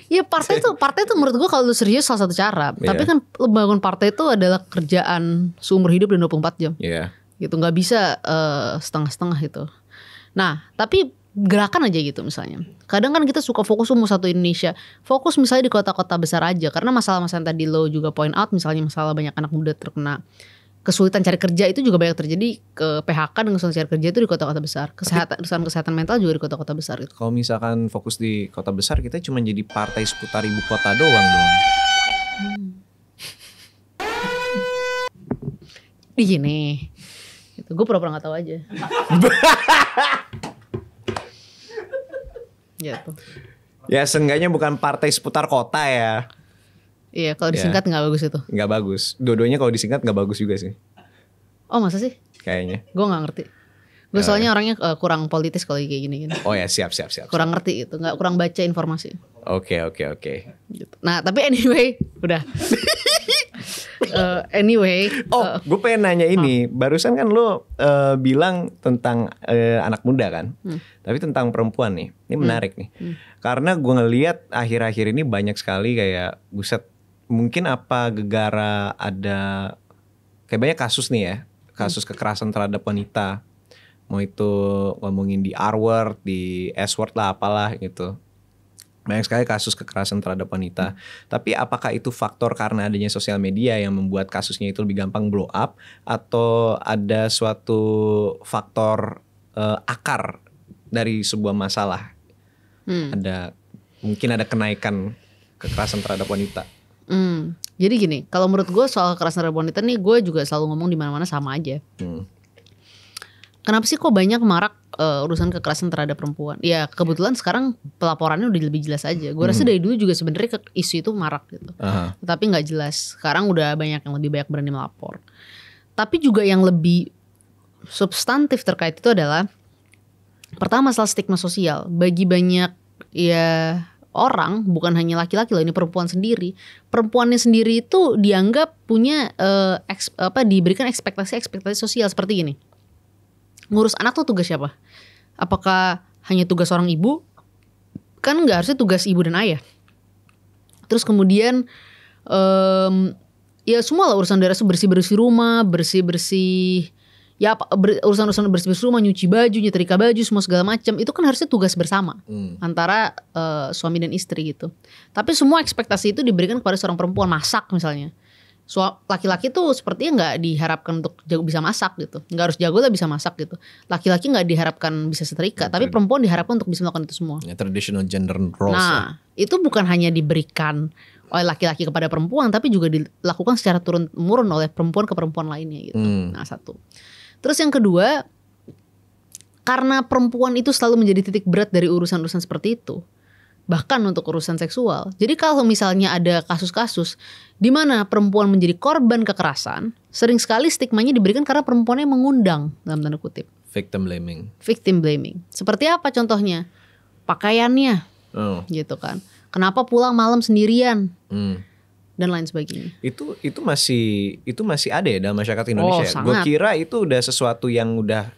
Ya partai itu menurut gue kalau lu serius salah satu cara. Tapi kan bangun partai itu adalah kerjaan seumur hidup dan 24 jam. Iya. Gitu, nggak bisa setengah-setengah gitu. Nah tapi gerakan aja gitu misalnya. Kadang kan kita suka fokus mau satu Indonesia. Fokus misalnya di kota-kota besar aja. Karena masalah-masalah yang tadi lo juga point out, misalnya masalah banyak anak muda terkena kesulitan cari kerja, itu juga banyak terjadi ke PHK dan kesulitan cari kerja itu di kota-kota besar. Kesehatan mental juga di kota-kota besar gitu. Kalau misalkan fokus di kota besar, kita cuma jadi partai seputar ibu kota doang dong. Di gini. Gitu. Gue pura-pura gak tahu aja. Gitu. Ya seenggaknya bukan partai seputar kota ya. Iya, kalau disingkat nggak bagus itu. Nggak bagus. Dua-duanya kalau disingkat nggak bagus juga sih. Oh masa sih? Kayaknya. Gue nggak ngerti. Gue soalnya orangnya kurang politis kalau kayak gini. Oh ya siap. Kurang ngerti itu, kurang baca informasi. Oke. Gitu. Nah tapi anyway, udah. Gue pengen nanya ini. Barusan kan lo bilang tentang anak muda kan. Tapi tentang perempuan nih. Ini menarik nih. Karena gue ngelihat akhir-akhir ini banyak sekali kayak buset. Mungkin apa gegara ada kayak banyak kasus nih ya. Kasus kekerasan terhadap wanita. Mau itu ngomongin di R-word, di S-word lah apalah gitu. Banyak sekali kasus kekerasan terhadap wanita. Tapi apakah itu faktor karena adanya sosial media yang membuat kasusnya itu lebih gampang blow up? Atau ada suatu faktor akar dari sebuah masalah? Mungkin ada kenaikan kekerasan terhadap wanita. Jadi gini, kalau menurut gue soal kekerasan terhadap wanita nih, gue juga selalu ngomong di mana-mana sama aja. Kenapa sih kok banyak marak urusan kekerasan terhadap perempuan? Ya kebetulan sekarang pelaporannya udah lebih jelas aja. Gue rasa dari dulu juga sebenarnya isu itu marak gitu. Tapi nggak jelas. Sekarang udah banyak yang lebih banyak berani melapor. Tapi juga yang lebih substantif terkait itu adalah pertama masalah stigma sosial. Bagi banyak ya orang, bukan hanya laki-laki loh, ini perempuan sendiri. Perempuannya sendiri itu dianggap punya diberikan ekspektasi sosial seperti gini. Ngurus anak tuh tugas siapa? Apakah hanya tugas seorang ibu? Kan nggak, harusnya tugas ibu dan ayah. Terus kemudian ya semua lah urusan daerah, bersih-bersih rumah, bersih-bersih ya urusan-urusan bersih-bersih rumah, nyuci baju, nyetrika baju, semua segala macam. Itu kan harusnya tugas bersama antara suami dan istri gitu. Tapi semua ekspektasi itu diberikan kepada seorang perempuan, masak misalnya. Laki-laki tuh sepertinya nggak diharapkan untuk jago bisa masak gitu, nggak harus jago lah bisa masak gitu. Laki-laki nggak diharapkan bisa setrika, tapi perempuan diharapkan untuk bisa melakukan itu semua. Ya, traditional gender roles. Nah itu bukan hanya diberikan oleh laki-laki kepada perempuan, tapi juga dilakukan secara turun-temurun oleh perempuan ke perempuan lainnya gitu. Nah satu. Terus yang kedua, karena perempuan itu selalu menjadi titik berat dari urusan-urusan seperti itu. Bahkan untuk urusan seksual. Jadi kalau misalnya ada kasus-kasus di mana perempuan menjadi korban kekerasan, sering sekali stigmanya diberikan karena perempuannya mengundang, dalam tanda kutip. Victim blaming. Victim blaming. Seperti apa contohnya? Pakaiannya Oh. gitu kan. Kenapa pulang malam sendirian Hmm. dan lain sebagainya. Itu masih ada ya dalam masyarakat Indonesia. Oh, Gue sangat. kira itu udah sesuatu yang udah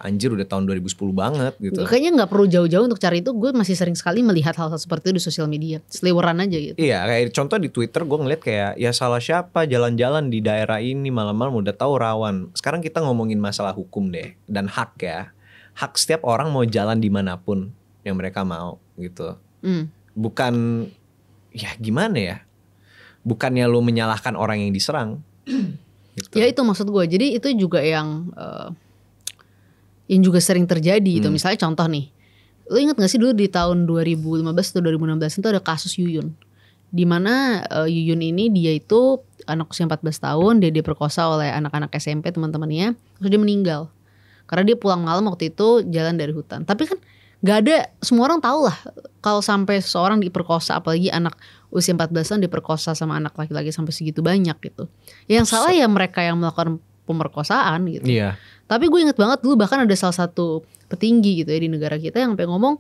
tahun 2010 banget gitu. Kayaknya nggak perlu jauh-jauh untuk cari itu. Gue masih sering sekali melihat hal-hal seperti itu di sosial media. Seliweran aja gitu. Iya, kayak contoh di Twitter gue ngeliat kayak ya salah siapa jalan-jalan di daerah ini malam-malam udah tahu rawan. Sekarang kita ngomongin masalah hukum deh dan hak ya. Hak setiap orang mau jalan dimanapun yang mereka mau gitu. Bukan ya gimana ya? Bukannya lu menyalahkan orang yang diserang. Gitu. Ya itu maksud gue. Jadi itu juga yang juga sering terjadi gitu. Misalnya contoh nih. Lu ingat gak sih dulu di tahun 2015 atau 2016 itu ada kasus Yuyun. Dimana Yuyun ini dia itu anak usia 14 tahun. Dia diperkosa oleh anak-anak SMP teman-temannya. Terus dia meninggal. Karena dia pulang malam waktu itu jalan dari hutan. Tapi kan gak ada, semua orang tahu lah kalau sampai seseorang diperkosa, apalagi anak usia 14 tahun diperkosa sama anak laki-laki sampai segitu banyak gitu. Yang salah ya mereka yang melakukan pemerkosaan gitu. Iya. Tapi gue inget banget dulu bahkan ada salah satu petinggi gitu ya di negara kita yang sampai ngomong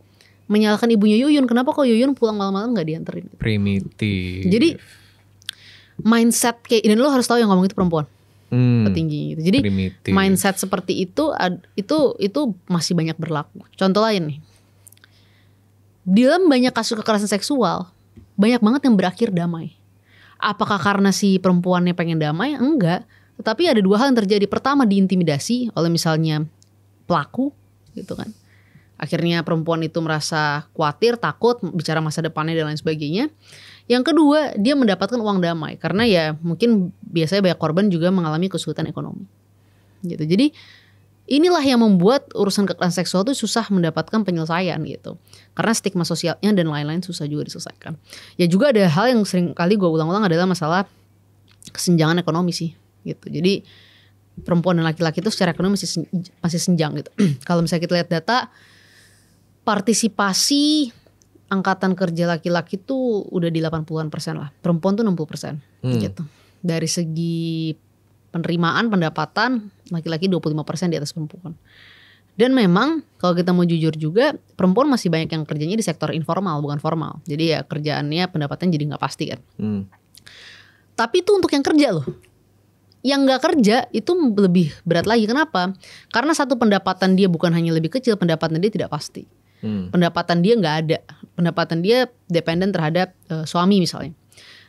menyalahkan ibunya Yuyun. Kenapa kok Yuyun pulang malam-malam gak dianterin gitu. Primitif. Jadi mindset kayak, dan lo harus tahu yang ngomong itu perempuan. Petinggi gitu. Jadi primitif. mindset seperti itu masih banyak berlaku. Contoh lain nih. Di dalam banyak kasus kekerasan seksual, banyak banget yang berakhir damai. Apakah karena si perempuannya pengen damai? Enggak. Tetapi ada dua hal yang terjadi. Pertama, diintimidasi oleh misalnya pelaku gitu kan. Akhirnya perempuan itu merasa khawatir, takut, bicara masa depannya dan lain sebagainya. Yang kedua, dia mendapatkan uang damai. Karena ya mungkin biasanya banyak korban juga mengalami kesulitan ekonomi. Gitu. Jadi inilah yang membuat urusan kekerasan seksual itu susah mendapatkan penyelesaian gitu. Karena stigma sosialnya dan lain-lain susah juga diselesaikan. Ya juga ada hal yang sering kali gue ulang-ulang adalah masalah kesenjangan ekonomi sih gitu. Jadi perempuan dan laki-laki itu secara ekonomi masih senjang gitu. Kalau misalnya kita lihat data, partisipasi angkatan kerja laki-laki tuh udah di 80-an% lah. Perempuan tuh 60% gitu. Dari segi penerimaan pendapatan laki-laki 25% di atas perempuan. Dan memang kalau kita mau jujur juga perempuan masih banyak yang kerjanya di sektor informal bukan formal. Jadi ya kerjaannya pendapatan jadi nggak pasti kan. Tapi itu untuk yang kerja loh. Yang nggak kerja itu lebih berat lagi. Kenapa? Karena satu pendapatan dia bukan hanya lebih kecil, pendapatan dia tidak pasti. Pendapatan dia nggak ada. Pendapatan dia dependen terhadap suami misalnya.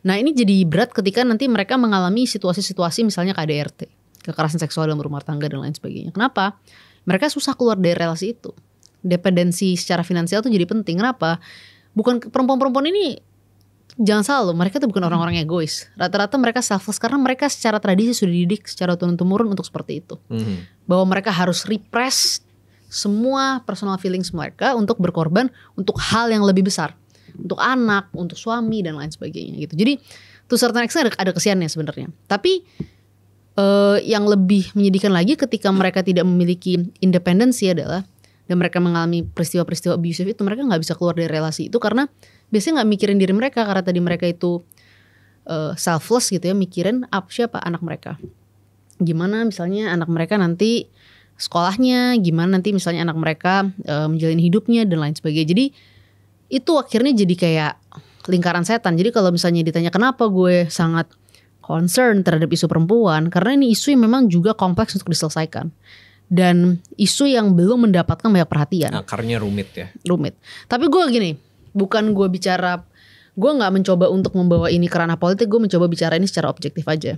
Nah ini jadi berat ketika nanti mereka mengalami situasi-situasi misalnya KDRT, kekerasan seksual dalam rumah tangga dan lain sebagainya. Kenapa? Mereka susah keluar dari relasi itu. Dependensi secara finansial tuh jadi penting. Kenapa? Bukan perempuan-perempuan ini, jangan salah loh, mereka tuh bukan orang-orang egois. Rata-rata mereka selfless karena mereka secara tradisi sudah dididik secara turun-temurun untuk seperti itu. Bahwa mereka harus repress semua personal feelings mereka untuk berkorban untuk hal yang lebih besar. Untuk anak, untuk suami dan lain sebagainya gitu. Jadi to certain extent ada kesiannya sebenarnya. Tapi yang lebih menyedihkan lagi ketika mereka tidak memiliki independensi adalah dan mereka mengalami peristiwa-peristiwa abusive itu, mereka nggak bisa keluar dari relasi itu karena biasanya nggak mikirin diri mereka karena tadi mereka itu selfless gitu ya, mikirin siapa anak mereka. Gimana misalnya anak mereka nanti sekolahnya, gimana nanti misalnya anak mereka menjalani hidupnya dan lain sebagainya. Jadi itu akhirnya jadi kayak lingkaran setan. Jadi kalau misalnya ditanya kenapa gue sangat concern terhadap isu perempuan, karena ini isu yang memang juga kompleks untuk diselesaikan. Dan isu yang belum mendapatkan banyak perhatian. Akarnya rumit ya. Rumit. Tapi gue gini, bukan gue bicara, gue gak mencoba untuk membawa ini ke ranah politik, gue mencoba bicara ini secara objektif aja.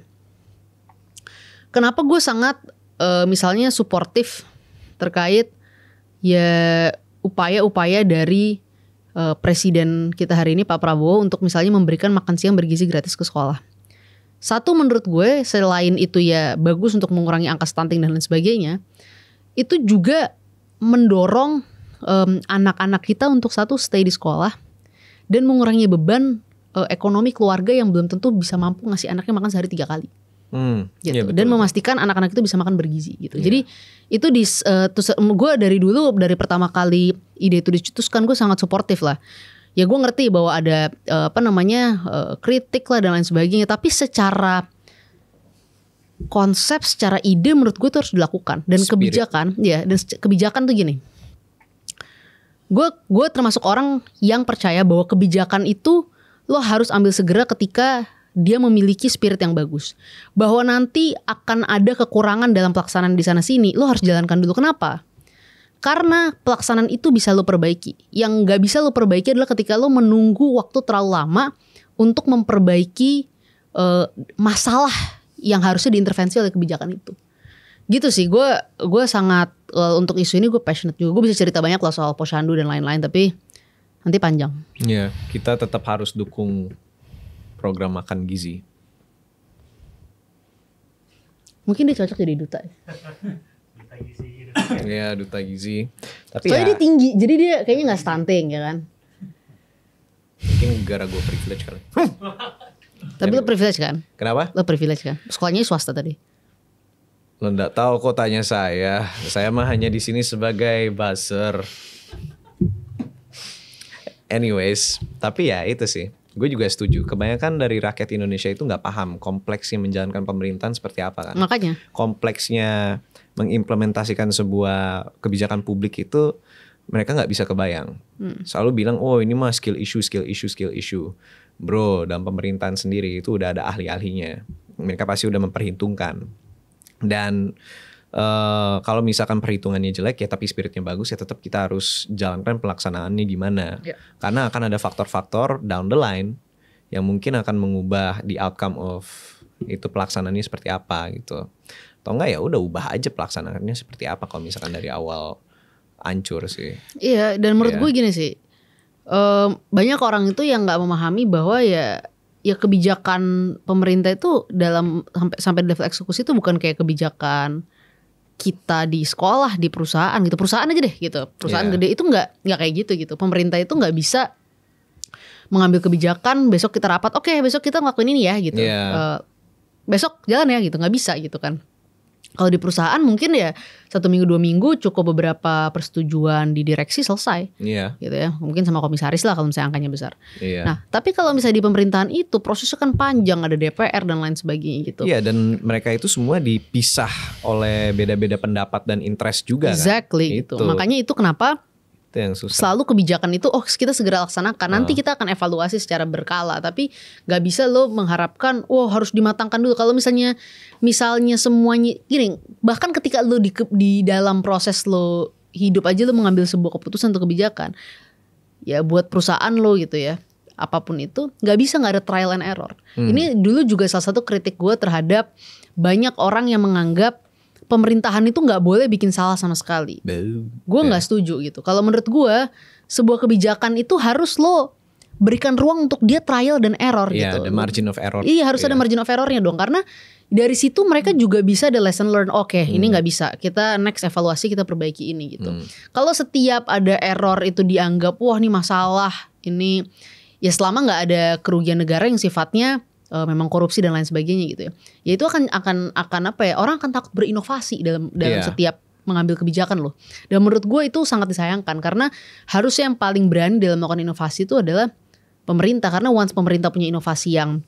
Kenapa gue sangat misalnya suportif terkait ya upaya-upaya dari Presiden kita hari ini Pak Prabowo untuk misalnya memberikan makan siang bergizi gratis ke sekolah. Satu, menurut gue selain itu ya bagus untuk mengurangi angka stunting dan lain sebagainya, itu juga mendorong anak-anak kita untuk satu stay di sekolah dan mengurangi beban ekonomi keluarga yang belum tentu bisa mampu ngasih anaknya makan sehari 3 kali. Gitu. Ya, betul, dan memastikan anak-anak itu bisa makan bergizi gitu. Jadi itu gue dari dulu, dari pertama kali ide itu dicetuskan, gue sangat suportif lah. Ya gue ngerti bahwa ada kritik lah dan lain sebagainya. Tapi secara konsep secara ide menurut gue itu harus dilakukan. Dan Spirit. kebijakan tuh gini. Gue termasuk orang yang percaya bahwa kebijakan itu lo harus ambil segera ketika dia memiliki spirit yang bagus. Bahwa nanti akan ada kekurangan dalam pelaksanaan di sana sini, lo harus jalankan dulu. Kenapa? Karena pelaksanaan itu bisa lo perbaiki. Yang gak bisa lo perbaiki adalah ketika lo menunggu waktu terlalu lama untuk memperbaiki masalah yang harusnya diintervensi oleh kebijakan itu. Gitu sih, gue sangat untuk isu ini gue passionate juga. Gue bisa cerita banyak lah soal posyandu dan lain-lain, tapi nanti panjang. Iya, kita tetap harus dukung program makan gizi. Mungkin dia cocok jadi duta. Iya, duta gizi. Tapi Soalnya ya dia tinggi, jadi dia kayaknya nggak stunting ya kan. mungkin gara gue privilege kali. Tapi lo privilege kan? Kenapa? Lo privilege kan? Sekolahnya swasta tadi. Lo nggak tahu kok tanya saya. Saya mah hanya di sini sebagai buzzer. Anyways, tapi ya itu sih. Gue juga setuju. Kebanyakan dari rakyat Indonesia itu nggak paham kompleksnya menjalankan pemerintahan seperti apa kan. Makanya. Kompleksnya mengimplementasikan sebuah kebijakan publik itu mereka nggak bisa kebayang. Selalu bilang, oh ini mah skill issue. Bro, dalam pemerintahan sendiri itu udah ada ahli-ahlinya. Mereka pasti udah memperhitungkan. Dan kalau misalkan perhitungannya jelek ya tapi spiritnya bagus ya tetap kita harus jalankan pelaksanaannya gimana. Ya. Karena akan ada faktor-faktor down the line yang mungkin akan mengubah the outcome of itu pelaksanaannya seperti apa gitu. Atau enggak ya udah ubah aja pelaksanaannya seperti apa kalau misalkan dari awal hancur sih. Iya, dan menurut Iya. gue gini sih. Banyak orang itu yang nggak memahami bahwa ya kebijakan pemerintah itu dalam sampai level eksekusi itu bukan kayak kebijakan kita di sekolah, di perusahaan gitu. Perusahaan aja deh gitu. Perusahaan Iya. gede itu nggak kayak gitu. Pemerintah itu nggak bisa mengambil kebijakan besok kita rapat, oke besok kita ngelakuin ini ya gitu. Iya. Besok jalan ya gitu, nggak bisa gitu kan. Kalau di perusahaan mungkin ya 1 minggu 2 minggu cukup beberapa persetujuan di direksi selesai Iya. gitu ya. Mungkin sama komisaris lah kalau misalnya angkanya besar. Iya. Nah tapi kalau misalnya di pemerintahan itu prosesnya kan panjang, ada DPR dan lain sebagainya gitu. Iya, dan mereka itu semua dipisah oleh beda-beda pendapat dan interest juga Exactly kan. gitu. Makanya itu kenapa itu yang susah. selalu kebijakan itu kita segera laksanakan. Nanti kita akan evaluasi secara berkala. Tapi gak bisa lo mengharapkan harus dimatangkan dulu. Kalau misalnya semuanya gini, bahkan ketika lo di dalam proses lo hidup aja lo mengambil sebuah keputusan untuk kebijakan, ya buat perusahaan lo gitu ya, apapun itu gak bisa gak ada trial and error. Ini dulu juga salah satu kritik gue terhadap banyak orang yang menganggap pemerintahan itu nggak boleh bikin salah sama sekali. Gue nggak setuju gitu. Kalau menurut gue sebuah kebijakan itu harus lo berikan ruang untuk dia trial dan error Iya, gitu. ada margin of error. Iya harus ada margin of errornya dong, karena dari situ mereka juga bisa ada lesson learn. Oke, ini nggak bisa. Kita next evaluasi kita perbaiki ini gitu. Kalau setiap ada error itu dianggap wah ini masalah ini, ya selama nggak ada kerugian negara yang sifatnya memang korupsi dan lain sebagainya gitu ya. Ya itu akan apa ya? Orang akan takut berinovasi dalam Iya. setiap mengambil kebijakan loh. Dan menurut gue itu sangat disayangkan karena harusnya yang paling berani dalam melakukan inovasi itu adalah pemerintah, karena once pemerintah punya inovasi yang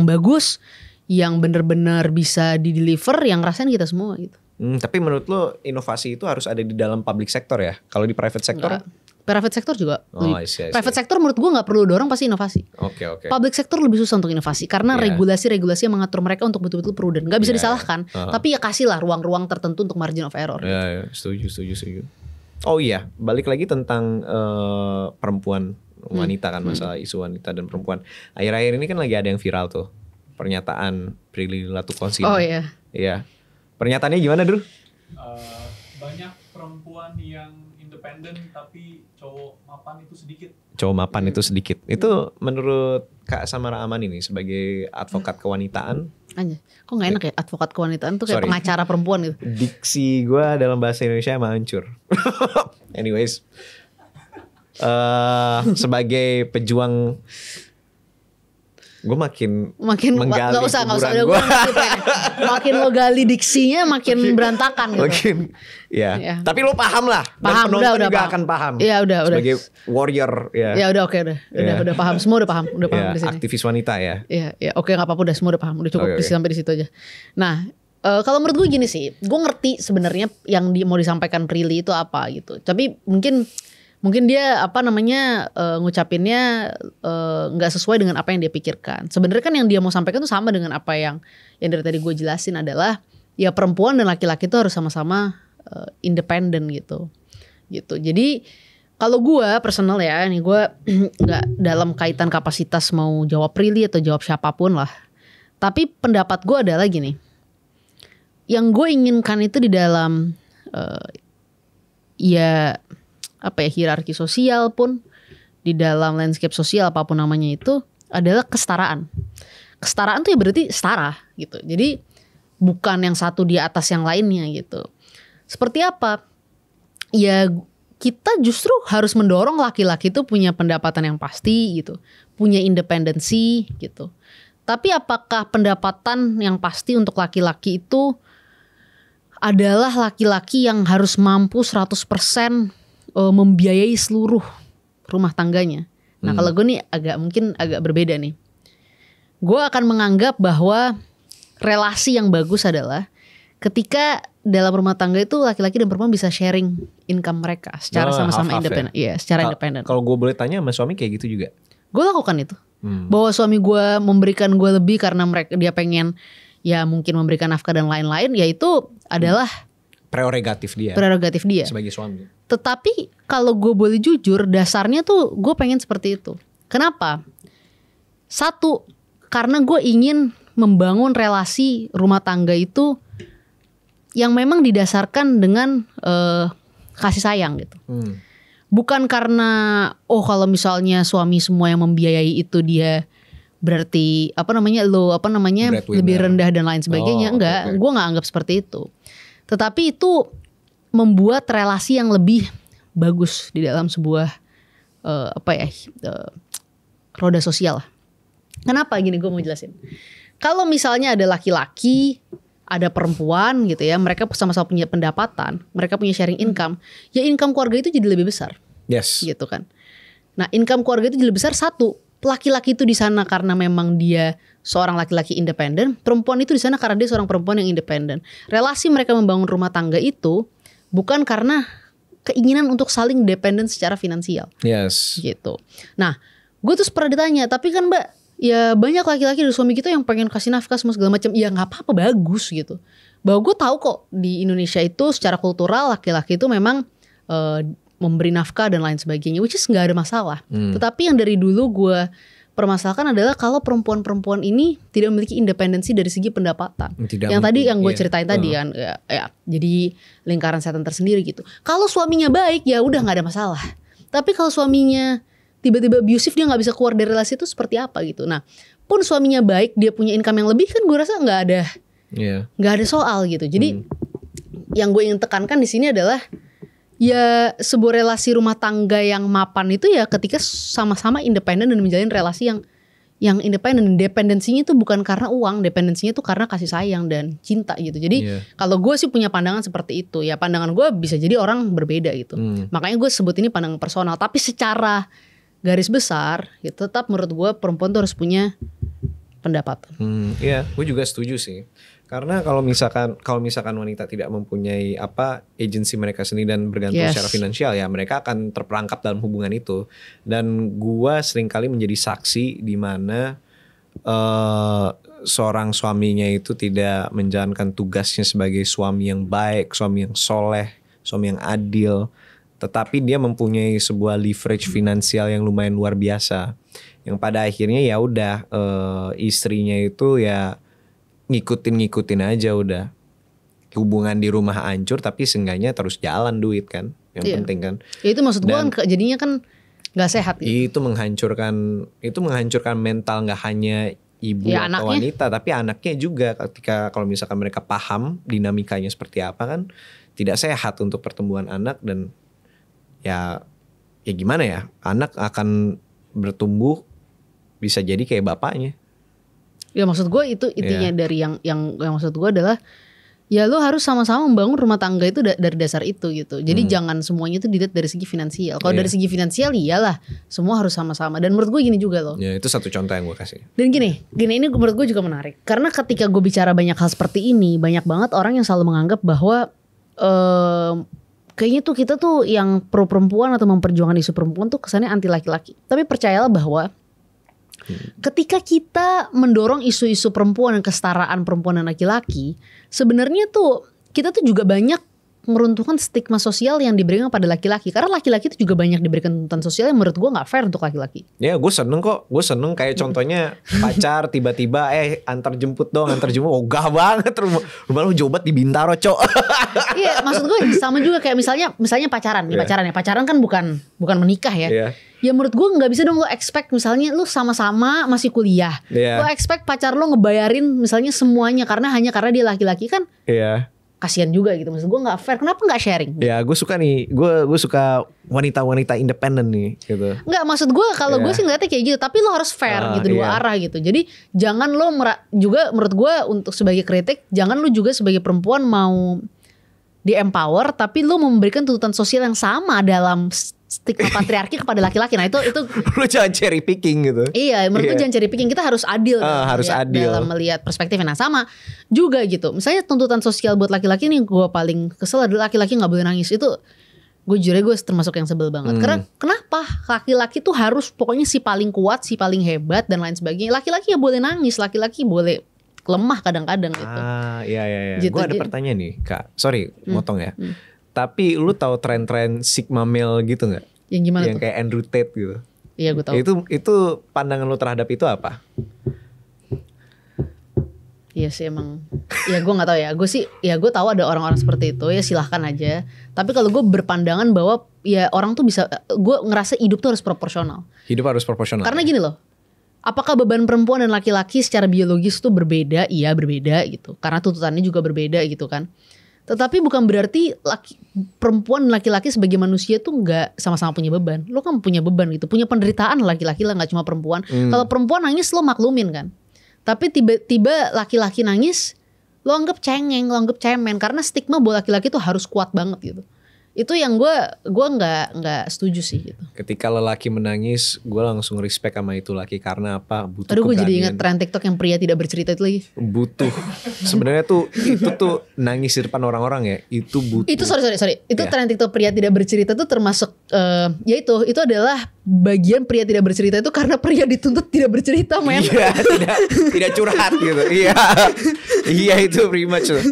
bagus, yang benar-benar bisa di-deliver, yang ngerasain kita semua gitu. Tapi menurut lo inovasi itu harus ada di dalam public sector ya? Kalau di private sector? Private sector juga. Oh, I see. Private sector menurut gue nggak perlu dorong pasti inovasi. Oke. Public sector lebih susah untuk inovasi karena Iya. regulasi-regulasi yang mengatur mereka untuk betul-betul prudent. Gak bisa Iya, disalahkan. Tapi ya kasihlah ruang-ruang tertentu untuk margin of error. Ya, setuju. Oh iya, balik lagi tentang perempuan wanita kan, masalah isu wanita dan perempuan. Akhir-akhir ini kan lagi ada yang viral tuh, pernyataan Prilly Latuconsina. Oh iya. Iya. Pernyataannya gimana, Dur? Banyak perempuan yang independen tapi cowok mapan itu sedikit. Cowok mapan itu sedikit. Itu menurut Kak Samara Aman ini sebagai advokat kewanitaan. Aja. Kok gak enak ya advokat kewanitaan tuh kayak Sorry. pengacara perempuan gitu. Diksi gue dalam bahasa Indonesia emang hancur. Anyways, sebagai pejuang Gue makin nggak usah kuburan udah gua. gue ngerti pengen. Makin lo gali diksinya makin berantakan gitu. Makin Iya. Tapi lo paham lah. Paham, Dan penonton udah juga paham. akan paham. Iya, udah. Sebagai warrior ya. Ya udah, oke, udah paham, semua udah paham Ya, di sini. aktivis wanita ya. Iya, oke, nggak apa-apa, udah semua udah paham, udah cukup Oke. sampai di situ aja. Nah, kalau menurut gue gini sih, gue ngerti sebenarnya yang mau disampaikan Prilly itu apa gitu. Tapi mungkin dia ngucapinnya nggak sesuai dengan apa yang dia pikirkan. Sebenarnya kan yang dia mau sampaikan tuh sama dengan apa yang dari tadi gue jelasin adalah ya perempuan dan laki-laki itu harus sama-sama independen gitu. Jadi kalau gue personal ya, nih gue nggak dalam kaitan kapasitas mau jawab Prilly atau jawab siapapun lah. Tapi pendapat gue adalah gini, yang gue inginkan itu di dalam hierarki sosial pun, di dalam landscape sosial apapun namanya itu adalah kesetaraan. Kesetaraan tuh ya berarti setara gitu. Jadi bukan yang satu di atas yang lainnya gitu. Seperti apa? Ya kita justru harus mendorong laki-laki itu punya pendapatan yang pasti gitu, punya independensi gitu. Tapi apakah pendapatan yang pasti untuk laki-laki itu adalah laki-laki yang harus mampu 100% membiayai seluruh rumah tangganya? Nah kalau gue nih mungkin agak berbeda nih. Gue akan menganggap bahwa relasi yang bagus adalah ketika dalam rumah tangga itu laki-laki dan perempuan bisa sharing income mereka secara sama-sama independen. Iya, secara independen. Kalau gue boleh tanya sama suami kayak gitu juga? Gue lakukan itu. Bahwa suami gue memberikan gue lebih karena dia pengen ya mungkin memberikan nafkah dan lain-lain, ya itu adalah prerogatif dia sebagai suami. Tetapi kalau gue boleh jujur, dasarnya tuh gue pengen seperti itu. Kenapa? Satu, karena gue ingin membangun relasi rumah tangga itu yang memang didasarkan dengan kasih sayang gitu. Bukan karena kalau misalnya suami semua yang membiayai itu dia berarti lebih rendah dan lain sebagainya. Enggak, gue nggak anggap seperti itu. Tetapi itu membuat relasi yang lebih bagus di dalam sebuah roda sosial lah. Kenapa gini, gue mau jelasin. Kalau misalnya ada laki-laki, ada perempuan gitu ya, mereka sama-sama punya pendapatan, mereka punya sharing income, ya income keluarga itu jadi lebih besar. Yes. Gitu kan. Nah, income keluarga itu jadi lebih besar. Satu, laki-laki itu di sana karena memang dia seorang laki-laki independen, perempuan itu di sana karena dia seorang perempuan yang independen. Relasi mereka membangun rumah tangga itu bukan karena keinginan untuk saling dependen secara finansial. Yes. Gitu. Nah, gue terus pernah ditanya, tapi kan Mbak, ya banyak laki-laki dari suami kita yang pengen kasih nafkah semua segala macam. Ya nggak apa-apa, bagus gitu. Bahwa gue tahu kok di Indonesia itu secara kultural laki-laki itu memang memberi nafkah dan lain sebagainya, which is nggak ada masalah. Tetapi yang dari dulu gue permasalahkan adalah kalau perempuan-perempuan ini tidak memiliki independensi dari segi pendapatan. Yang tadi yang gue ceritain tadi kan, ya jadi lingkaran setan tersendiri gitu. Kalau suaminya baik ya udah nggak ada masalah. Tapi kalau suaminya tiba-tiba abusive, dia nggak bisa keluar dari relasi itu seperti apa gitu. Nah, pun suaminya baik, dia punya income yang lebih, kan gue rasa nggak ada soal gitu. Jadi yang gue ingin tekankan di sini adalah ya sebuah relasi rumah tangga yang mapan itu ya ketika sama-sama independen dan menjalin relasi yang independen. Dependensinya itu bukan karena uang, dependensinya itu karena kasih sayang dan cinta gitu. Jadi kalau gue sih punya pandangan seperti itu. Ya pandangan gue bisa jadi orang berbeda gitu. Makanya gue sebut ini pandangan personal. Tapi secara garis besar gitu, tetap menurut gue perempuan tuh harus punya pendapatan. Iya, gue juga setuju sih. Karena kalau misalkan wanita tidak mempunyai agensi mereka sendiri dan bergantung secara finansial, ya mereka akan terperangkap dalam hubungan itu. Dan gue seringkali menjadi saksi di mana seorang suaminya itu tidak menjalankan tugasnya sebagai suami yang baik, suami yang soleh, suami yang adil. Tetapi dia mempunyai sebuah leverage finansial yang lumayan luar biasa. Yang pada akhirnya ya udah istrinya itu ya ngikutin aja udah. Hubungan di rumah hancur tapi seenggaknya terus jalan duit kan. Yang penting kan. Ya itu maksud gue kan jadinya kan gak sehat gitu. Itu menghancurkan mental gak hanya ibu atau anaknya, wanita, tapi anaknya juga ketika kalau misalkan mereka paham dinamikanya seperti apa kan tidak sehat untuk pertumbuhan anak. Dan ya gimana ya, anak akan bertumbuh bisa jadi kayak bapaknya Ya maksud gue itu intinya dari yang maksud gue adalah ya lo harus sama-sama membangun rumah tangga itu dari dasar itu gitu. Jadi jangan semuanya itu dilihat dari segi finansial. Kalau dari segi finansial iyalah semua harus sama-sama. Dan menurut gue gini juga loh. Ya itu satu contoh yang gue kasih. Dan gini ini menurut gue juga menarik. Karena ketika gue bicara banyak hal seperti ini, banyak banget orang yang selalu menganggap bahwa kayaknya tuh kita tuh yang pro perempuan atau memperjuangkan isu perempuan tuh kesannya anti laki-laki. Tapi percayalah bahwa ketika kita mendorong isu-isu perempuan dan kesetaraan perempuan dan laki-laki, sebenarnya tuh kita tuh juga banyak meruntuhkan stigma sosial yang diberikan pada laki-laki. Karena laki-laki itu juga banyak diberikan tuntutan sosial yang menurut gue gak fair untuk laki-laki. Ya gue seneng kok. Gue seneng kayak contohnya pacar tiba-tiba antar jemput dong. Ogah banget rumah lu jauh banget di Bintaro cok. Iya maksud gue sama juga kayak misalnya pacaran. Pacaran kan bukan menikah ya. Yeah. Ya menurut gue gak bisa dong lo expect misalnya lo sama-sama masih kuliah. Yeah. Lo expect pacar lo ngebayarin misalnya semuanya karena dia laki-laki kan. Iya. Yeah. Kasian juga gitu, maksud gue gak fair. Kenapa gak sharing? Ya gue suka nih, gue suka wanita-wanita independen nih gitu. Enggak, maksud gue kalau gue sih ngeliatnya kayak gitu. Tapi lo harus fair gitu, dua arah gitu. Jadi jangan lo juga menurut gue untuk sebagai kritik, jangan lo juga sebagai perempuan mau di empower tapi lo memberikan tuntutan sosial yang sama dalam stigma patriarki kepada laki-laki. Nah itu lu jangan cherry picking gitu. Iya menurut gue jangan cherry picking. Kita harus adil harus adil dalam melihat perspektifnya. Nah sama juga gitu, misalnya tuntutan sosial buat laki-laki nih, gue paling kesel adalah laki-laki gak boleh nangis. Itu gue jujur gue termasuk yang sebel banget. Karena kenapa laki-laki tuh harus pokoknya si paling kuat, si paling hebat dan lain sebagainya. Laki-laki ya boleh nangis, laki-laki boleh lemah kadang-kadang gitu. Iya. Gitu, Gue ada pertanyaan nih Kak, sorry motong ya. Tapi lu tahu tren-tren Sigma male gitu gak? Yang gimana yang tuh? kayak Andrew Tate gitu. Iya gue tahu. Itu pandangan lu terhadap itu apa? Iya sih emang. Ya gue nggak tahu ya. Gue sih ya gue tahu ada orang-orang seperti itu, ya silahkan aja. Tapi kalau gue berpandangan bahwa ya orang tuh bisa, gue ngerasa hidup tuh harus proporsional. Hidup harus proporsional. Karena gini loh. Apakah beban perempuan dan laki-laki secara biologis tuh berbeda? Iya berbeda gitu. Karena tuntutannya juga berbeda gitu kan. Tetapi bukan berarti perempuan dan laki-laki sebagai manusia tuh nggak sama-sama punya beban. Lo kan punya beban gitu, punya penderitaan laki-laki lah, nggak cuma perempuan. Kalau perempuan nangis lo maklumin kan. Tapi tiba-tiba laki-laki nangis, lo anggap cengeng, lo anggap cemen. Karena stigma bahwa laki-laki tuh harus kuat banget gitu. Itu yang gue nggak setuju sih gitu. Ketika lelaki menangis, gue langsung respect sama itu laki. Karena apa? Butuh Aduh gue jadi keberanian. ingat tren TikTok yang pria tidak bercerita itu lagi. Butuh. Sebenarnya tuh itu tuh nangis di depan orang-orang ya. Itu butuh. Itu sorry. Itu tren TikTok pria tidak bercerita tuh termasuk ya itu adalah bagian pria tidak bercerita itu karena pria dituntut tidak bercerita, men. Iya, tidak curhat gitu. Iya. Iya itu pretty much tuh.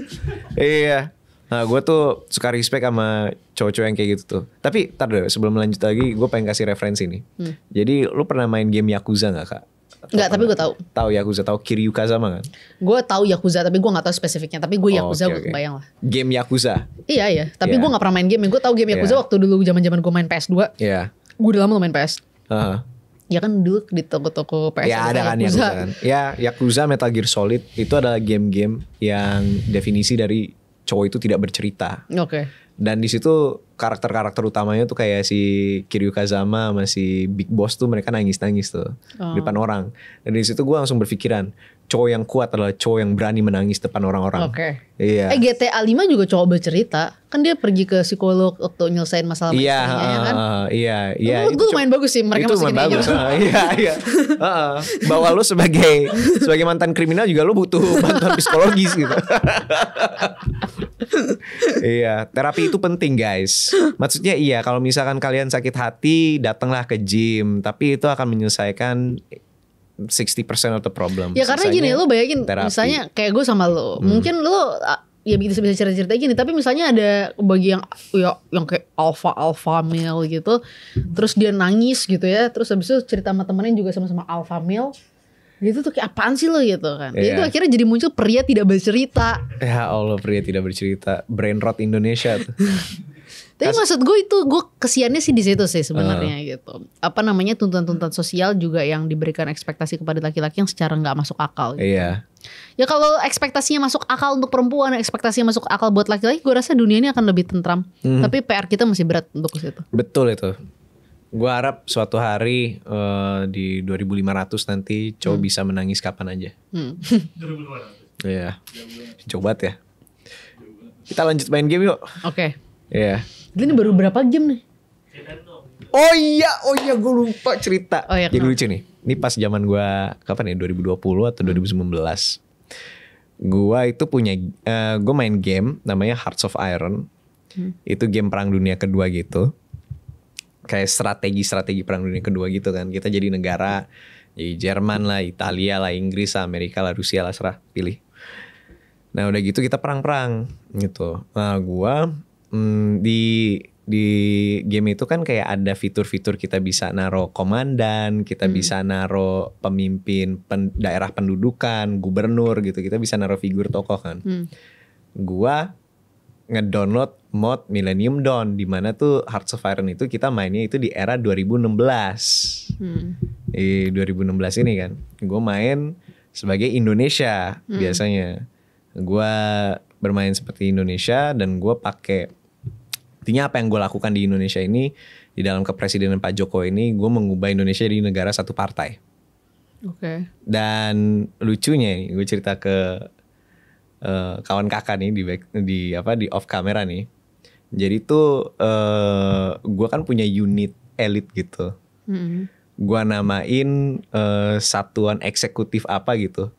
Iya. Nah gue tuh suka respect sama cowok-cowok yang kayak gitu tuh. Tapi ntar deh sebelum lanjut lagi, gue pengen kasih referensi nih. Jadi lu pernah main game Yakuza gak Kak? Enggak, tapi gue tahu. Tahu Yakuza, tahu Kiryu Kazama kan? Gue tahu Yakuza tapi gue nggak tahu spesifiknya. Tapi gue Yakuza gue kebayang lah. Game Yakuza. Iya. Tapi gue nggak pernah main game. Gue tahu game Yakuza waktu dulu zaman gue main PS2. Iya. Gue udah lama main PS. Ya kan dulu di toko-toko PS. Ya ada kan Yakuza kan. Ya Yakuza, Metal Gear Solid itu adalah game-game yang definisi dari cowok itu tidak bercerita. Oke. Dan di situ karakter-karakter utamanya tuh kayak si Kiryu Kazama sama si Big Boss tuh mereka nangis-nangis tuh di depan orang. Dan di situ gue langsung berpikiran, cowok yang kuat adalah cowok yang berani menangis depan orang-orang. Oke. Iya. GTA 5 juga cowok bercerita. Kan dia pergi ke psikolog waktu nyelesain masalah istrinya kan. Iya. Menurut gue lumayan bagus sih mereka itu masukin bagus. gitu. Iya. Bahwa lu sebagai mantan kriminal juga lu butuh bantuan psikologis gitu. Iya, terapi itu penting guys. Maksudnya iya, kalau misalkan kalian sakit hati, datanglah ke gym, tapi itu akan menyelesaikan 60% of the problem. Ya karena gini, lo bayangin terapi. Misalnya kayak gue sama lo, mungkin lo ya bisa cerita-cerita gini, tapi misalnya ada bagi yang kayak alpha male gitu, terus dia nangis gitu ya, terus habis itu cerita sama temennya juga sama-sama alpha male. Gitu tuh kayak apaan sih lo gitu kan. Itu akhirnya jadi muncul pria tidak bercerita. Ya Allah, pria tidak bercerita. Brain rot Indonesia tuh. Tapi maksud gue itu, gue kesiannya sih di situ sih sebenarnya gitu. Apa namanya, tuntutan-tuntutan sosial juga yang diberikan ekspektasi kepada laki-laki yang secara nggak masuk akal gitu. Iya. Ya kalau ekspektasinya masuk akal untuk perempuan, ekspektasinya masuk akal buat laki-laki, gue rasa dunia ini akan lebih tentram. Tapi PR kita masih berat untuk ke situ. Betul itu. Gue harap suatu hari di 2500 nanti cowok bisa menangis kapan aja. 2000. Iya. Coba ya. Kita lanjut main game yuk. Oke. Iya. Ini baru berapa game nih? Oh iya gue lupa cerita. Oh iya, Jadi kenapa? lucu nih. Ini pas zaman gue kapan ya? 2020 atau 2019. Gue itu punya gue main game namanya Hearts of Iron. Itu game perang dunia kedua gitu. Kayak strategi perang dunia kedua gitu kan. Kita jadi negara, jadi Jerman lah, Italia lah, Inggris lah, Amerika lah, Rusia lah, serah pilih. Nah udah gitu kita perang-perang gitu. Nah gua di game itu kan kayak ada fitur-fitur kita bisa naro komandan, kita bisa naro pemimpin daerah pendudukan, gubernur gitu. Kita bisa naro figur tokoh kan. Gua ngedownload mod Millennium Dawn, di mana tuh Hearts of Iron itu kita mainnya itu di era 2016. Di 2016 ini kan, gue main sebagai Indonesia biasanya. Gue bermain seperti Indonesia dan gue pakai, intinya apa yang gue lakukan di Indonesia ini di dalam kepresidenan Pak Jokowi ini, gue mengubah Indonesia di negara satu partai. Oke. Dan lucunya nih, gue cerita ke kawan kakak nih di off camera nih. Jadi tuh gue kan punya unit elit gitu. Gue namain satuan eksekutif apa gitu.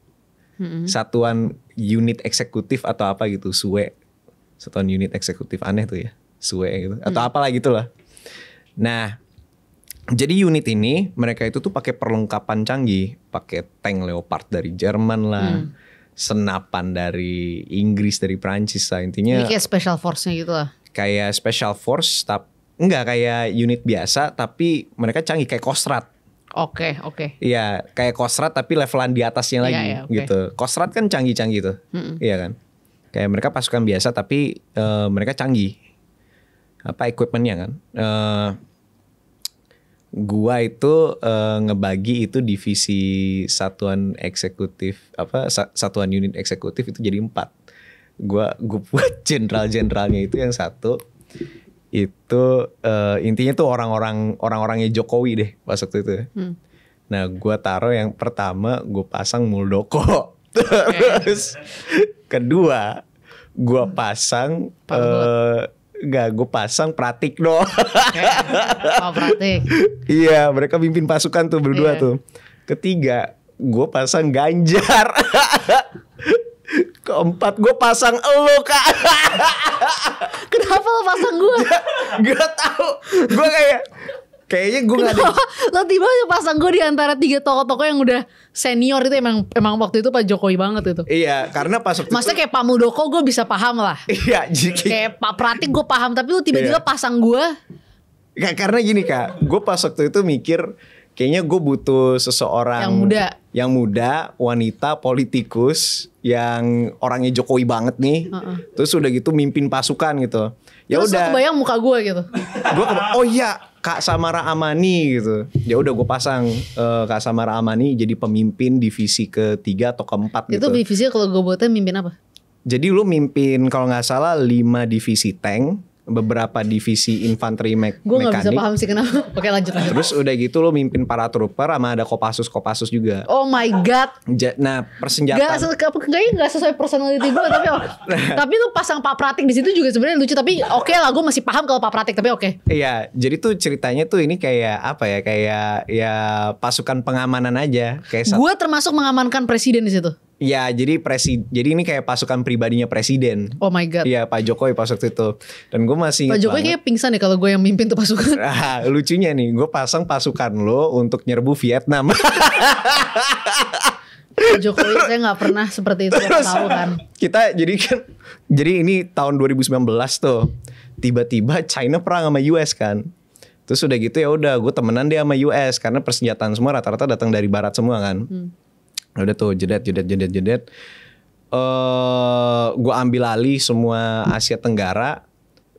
Satuan unit eksekutif atau apa gitu, SUE. Satuan unit eksekutif, aneh tuh ya, SUE gitu. Atau apalah gitulah. Nah, jadi unit ini mereka itu tuh pakai perlengkapan canggih, pakai tank Leopard dari Jerman lah. Senapan dari Inggris, dari Prancis lah, intinya. Ini kayak special force-nya gitu lah. Kayak special force, enggak kayak unit biasa, tapi mereka canggih kayak Kostrad. Oke. Iya, kayak Kostrad tapi levelan di atasnya lagi Iya, oke. gitu. Kostrad kan canggih-canggih tuh, iya kan. Kayak mereka pasukan biasa tapi mereka canggih. Apa equipmentnya kan? Gua itu ngebagi itu divisi satuan eksekutif satuan unit eksekutif itu jadi 4. Gue buat jenderalnya itu yang satu itu intinya tuh orang-orangnya Jokowi deh pas waktu itu. Nah gue taruh yang pertama gue pasang Muldoko. Terus kedua gue pasang gue pasang Pratikno. Oh, Pratik. Iya, mereka pimpin pasukan tuh berdua Iya. tuh. Ketiga, gue pasang Ganjar. Keempat, gue pasang elo, Kak. Kenapa lo pasang gue? Gak tahu. Gue kayaknya gue gak ada. Lo tiba-tiba pasang gue di antara 3 tokoh-tokoh yang udah senior itu emang waktu itu Pak Jokowi banget itu. Iya, karena pas waktu Maksudnya kayak Pak Muldoko gue bisa paham lah. Iya, Kayak Pak Pratik gue paham, tapi lu tiba-tiba Iya. pasang gue. karena gini Kak, gue pas waktu itu mikir kayaknya gue butuh seseorang yang muda, wanita, politikus yang orangnya Jokowi banget nih. Terus udah gitu mimpin pasukan gitu. Ya Terus lo udah. kebayang muka gue gitu. Oh iya Kak Samara Amani gitu. Ya udah gue pasang Kak Samara Amani jadi pemimpin divisi ke-3 atau ke-4 gitu. Itu divisinya kalau gue buatnya mimpin apa? Jadi lu mimpin kalau nggak salah 5 divisi tank, beberapa divisi infanteri Gue gak bisa mekanik. paham sih kenapa. Oke lanjut. Terus udah gitu lu mimpin para trooper sama ada Kopassus juga. Oh my god. Nah persenjataan. Kayaknya gak sesuai personality gue. Tapi lu pasang Pak Pratik di situ juga sebenarnya lucu. Tapi oke lah, gue masih paham kalau Pak Pratik. Tapi oke. Iya, jadi tuh ceritanya tuh ini kayak apa ya? Kayak ya pasukan pengamanan aja. Kayak Gue termasuk mengamankan presiden di situ. ya jadi ini kayak pasukan pribadinya presiden. Oh my god. Iya Pak Jokowi pas waktu itu. Dan gue masih Pak ingat Jokowi banget. kayak pingsan deh kalau gue yang mimpin tuh pasukan. Nah, lucunya nih, gue pasang pasukan lo untuk nyerbu Vietnam. Pak Jokowi saya gak pernah seperti itu. Saya tahu kan. Kita jadi ini tahun 2019 tuh. Tiba-tiba China perang sama US kan. Terus udah gitu ya udah gue temenan deh sama US karena persenjataan semua rata-rata datang dari barat semua kan. Udah tuh jedet. Gue ambil alih semua Asia Tenggara.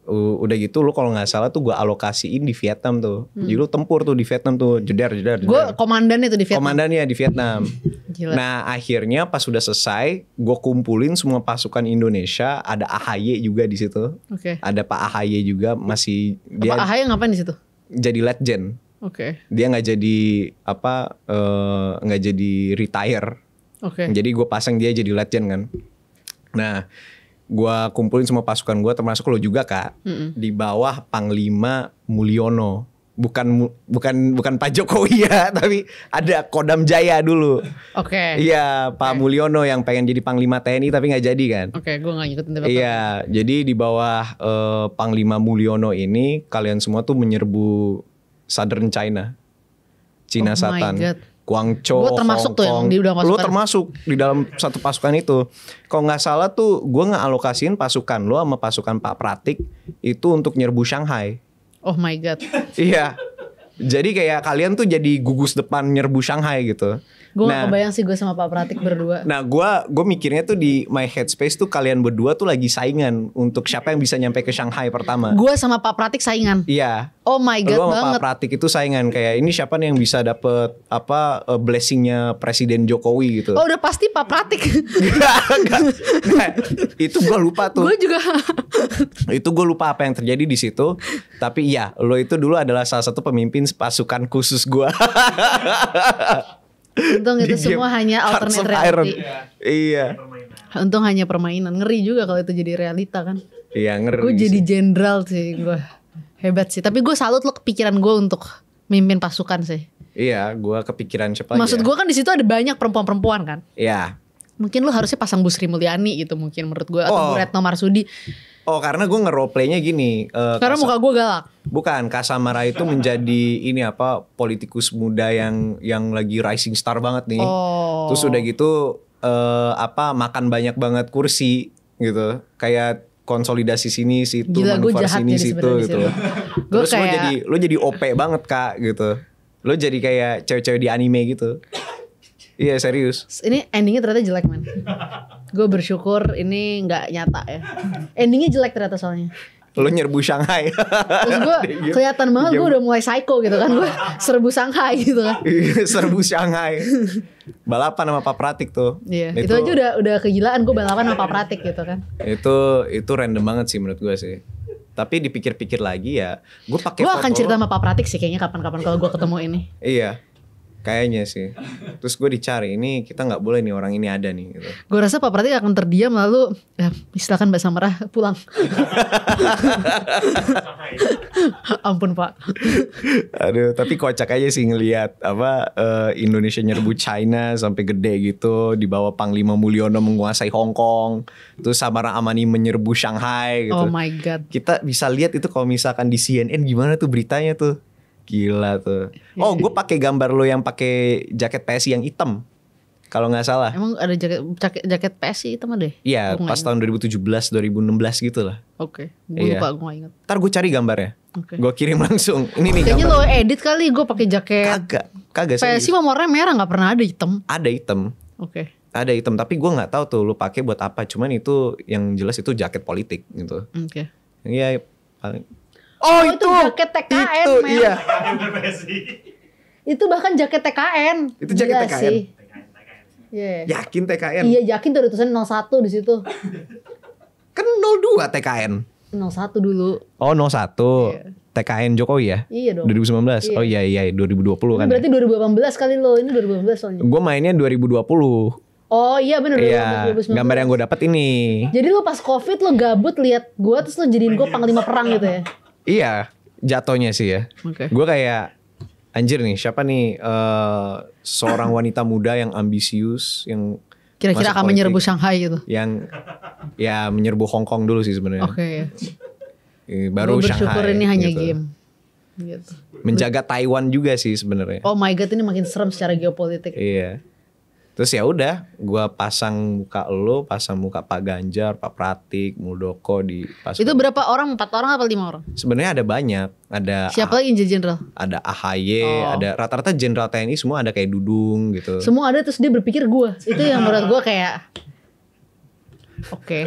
Udah gitu lu kalau nggak salah tuh gue alokasiin di Vietnam tuh. Jadi lu tempur tuh di Vietnam tuh jeder. Gue komandan itu di Vietnam. Komandannya di Vietnam. Gila. Nah akhirnya pas sudah selesai, gue kumpulin semua pasukan Indonesia. Ada AHY juga di situ. Oke. Ada Pak AHY juga masih Pak Ahaya ngapain di situ? jadi legend. Oke. Dia nggak jadi nggak jadi retire. Oke. Jadi gue pasang dia jadi legend kan. Nah, gue kumpulin semua pasukan gue termasuk lo juga Kak. Di bawah Panglima Mulyono. Bukan Pak Jokowi ya, tapi ada Kodam Jaya dulu. Oke. Iya, Pak Mulyono yang pengen jadi Panglima TNI tapi nggak jadi kan. Oke, gue gak ngikutin debat. Iya, jadi di bawah Panglima Mulyono ini kalian semua tuh menyerbu Southern China. Cina Oh my Selatan. God. Guangzhou, Gua termasuk tuh yang Hong Kong. di dalam Lu pasukan. termasuk di dalam satu pasukan itu. Kalau nggak salah tuh gue ngealokasiin pasukan lo sama pasukan Pak Pratik itu untuk nyerbu Shanghai. Oh my god. Iya. Jadi kayak kalian tuh jadi gugus depan nyerbu Shanghai gitu. Gue gak kebayang sih gue sama Pak Pratik berdua. Nah gue mikirnya tuh di my headspace tuh kalian berdua tuh lagi saingan untuk siapa yang bisa nyampe ke Shanghai pertama. Gue sama Pak Pratik saingan. Iya. Oh my god Lu sama banget. Pak Pratik itu saingan kayak ini siapa nih yang bisa dapet blessingnya Presiden Jokowi gitu. Oh udah pasti Pak Pratik. Enggak. Nah, itu gue lupa tuh. Gue juga. Itu gue lupa apa yang terjadi di situ. Tapi iya, lo itu dulu adalah salah satu pemimpin pasukan khusus gue. Untung itu semua hanya alternate reality. Iya. Untung hanya permainan. Ngeri juga kalau itu jadi realita kan. Iya ngeri. Gue jadi sih. jenderal sih gue. Hebat sih. Tapi gue salut lo kepikiran gue untuk mimpin pasukan sih. Iya, gue kepikiran siapa Maksud aja. gue kan di situ ada banyak perempuan-perempuan kan. Iya. Mungkin lo harusnya pasang Bu Sri Mulyani gitu mungkin menurut gue. Atau Oh. Bu Retno Marsudi. Oh karena gue nge-roleplaynya gini. Karena muka gue galak. Bukan, Kak Samara itu menjadi ini politikus muda yang lagi rising star banget nih. Oh. Terus udah gitu makan banyak banget kursi gitu. Kayak konsolidasi sini situ, Gila, gue manuver jahat sini jadi situ sebenarnya di gitu. situ. Gue Terus kayak lo jadi OP banget Kak gitu. Lo jadi kayak cewek-cewek di anime gitu. Iya serius. ini endingnya ternyata jelek man. Gue bersyukur ini nggak nyata ya. Endingnya jelek ternyata soalnya. Lo nyerbu Shanghai. Terus gue kelihatan banget gue udah mulai psycho gitu kan. Gue serbu Shanghai gitu kan. Serbu Shanghai. Balapan sama Pak Pratik tuh. Iya, itu aja udah kegilaan gue balapan sama Pak Pratik gitu kan. Itu random banget sih menurut gue sih. Tapi dipikir-pikir lagi ya, gue pakai Gue foto. akan cerita sama Pak Pratik sih kayaknya kapan-kapan kalau gue ketemu ini. Iya, kayaknya sih. Terus gue dicari, ini kita nggak boleh nih orang ini ada nih. Gitu. Gue rasa Pak Pratik akan terdiam lalu silakan Mbak Samara pulang. Ampun Pak. Aduh, tapi kocak aja sih ngelihat Indonesia nyerbu China sampai gede gitu, di bawah Panglima Mulyono menguasai Hong Kong, terus Samara Amani menyerbu Shanghai gitu. Oh my god. Kita bisa lihat itu kalau misalkan di CNN gimana tuh beritanya tuh. Gila tuh. Oh, gue pakai gambar lo yang pakai jaket PSI yang hitam. Kalau nggak salah. Emang ada jaket PSI itu mah deh? Iya, Gua nggak pas tahun 2017, 2016 gitu lah. Oke, gue Iya. lupa, gue gak inget. Ntar gue cari gambarnya. Oke. Gue kirim langsung. Ini nih Kayaknya gambar. lo edit kali gue pakai jaket Kagak PSI serius. mah warnanya merah nggak pernah ada hitam. Ada hitam. Oke. Ada hitam, tapi gue nggak tahu tuh lu pakai buat apa. Cuman itu yang jelas itu jaket politik gitu. Oke. Iya, paling. Oh, itu jaket TKN, Itu men. iya. Itu bahkan jaket TKN. Itu jaket Gila TKN. sih. Iya. Yakin TKN? Iya yakin tuh ada tulisan 01 di situ. Kan 02 TKN. 01 dulu. Oh 01 Iya. TKN Jokowi ya? Iya dong. 2019. Iya. Oh iya 2020 Ini kan. berarti 2018 kali lo. Ini 2018 soalnya. Gue mainnya 2020. Oh iya bener. Iya, 2019. gambar yang gue dapat ini. Jadi lo pas covid lo gabut lihat gue terus lo jadiin gue panglima perang gitu ya. Iya, jatuhnya sih ya. Oke. Gue kayak anjir nih, siapa nih seorang wanita muda yang ambisius yang Kira-kira masuk akan politik, menyerbu Shanghai gitu. yang ya menyerbu Hong Kong dulu sih sebenarnya. Oke ya. Baru Gue bersyukur Shanghai. ini hanya gitu. game. Gitu. Menjaga Taiwan juga sih sebenarnya. Oh my god ini makin serem secara geopolitik. Iya. Terus ya udah, gue pasang muka lo, pasang muka Pak Ganjar, Pak Pratik, Muldoko di pasukan. Itu berapa orang? 4 orang apa 5 orang? Sebenarnya ada banyak, ada Siapa lagi yang jadi jenderal? ada AHY, Oh. ada rata-rata jenderal TNI semua ada kayak Dudung gitu. Semua ada terus dia berpikir gue. Itu yang menurut gue kayak oke.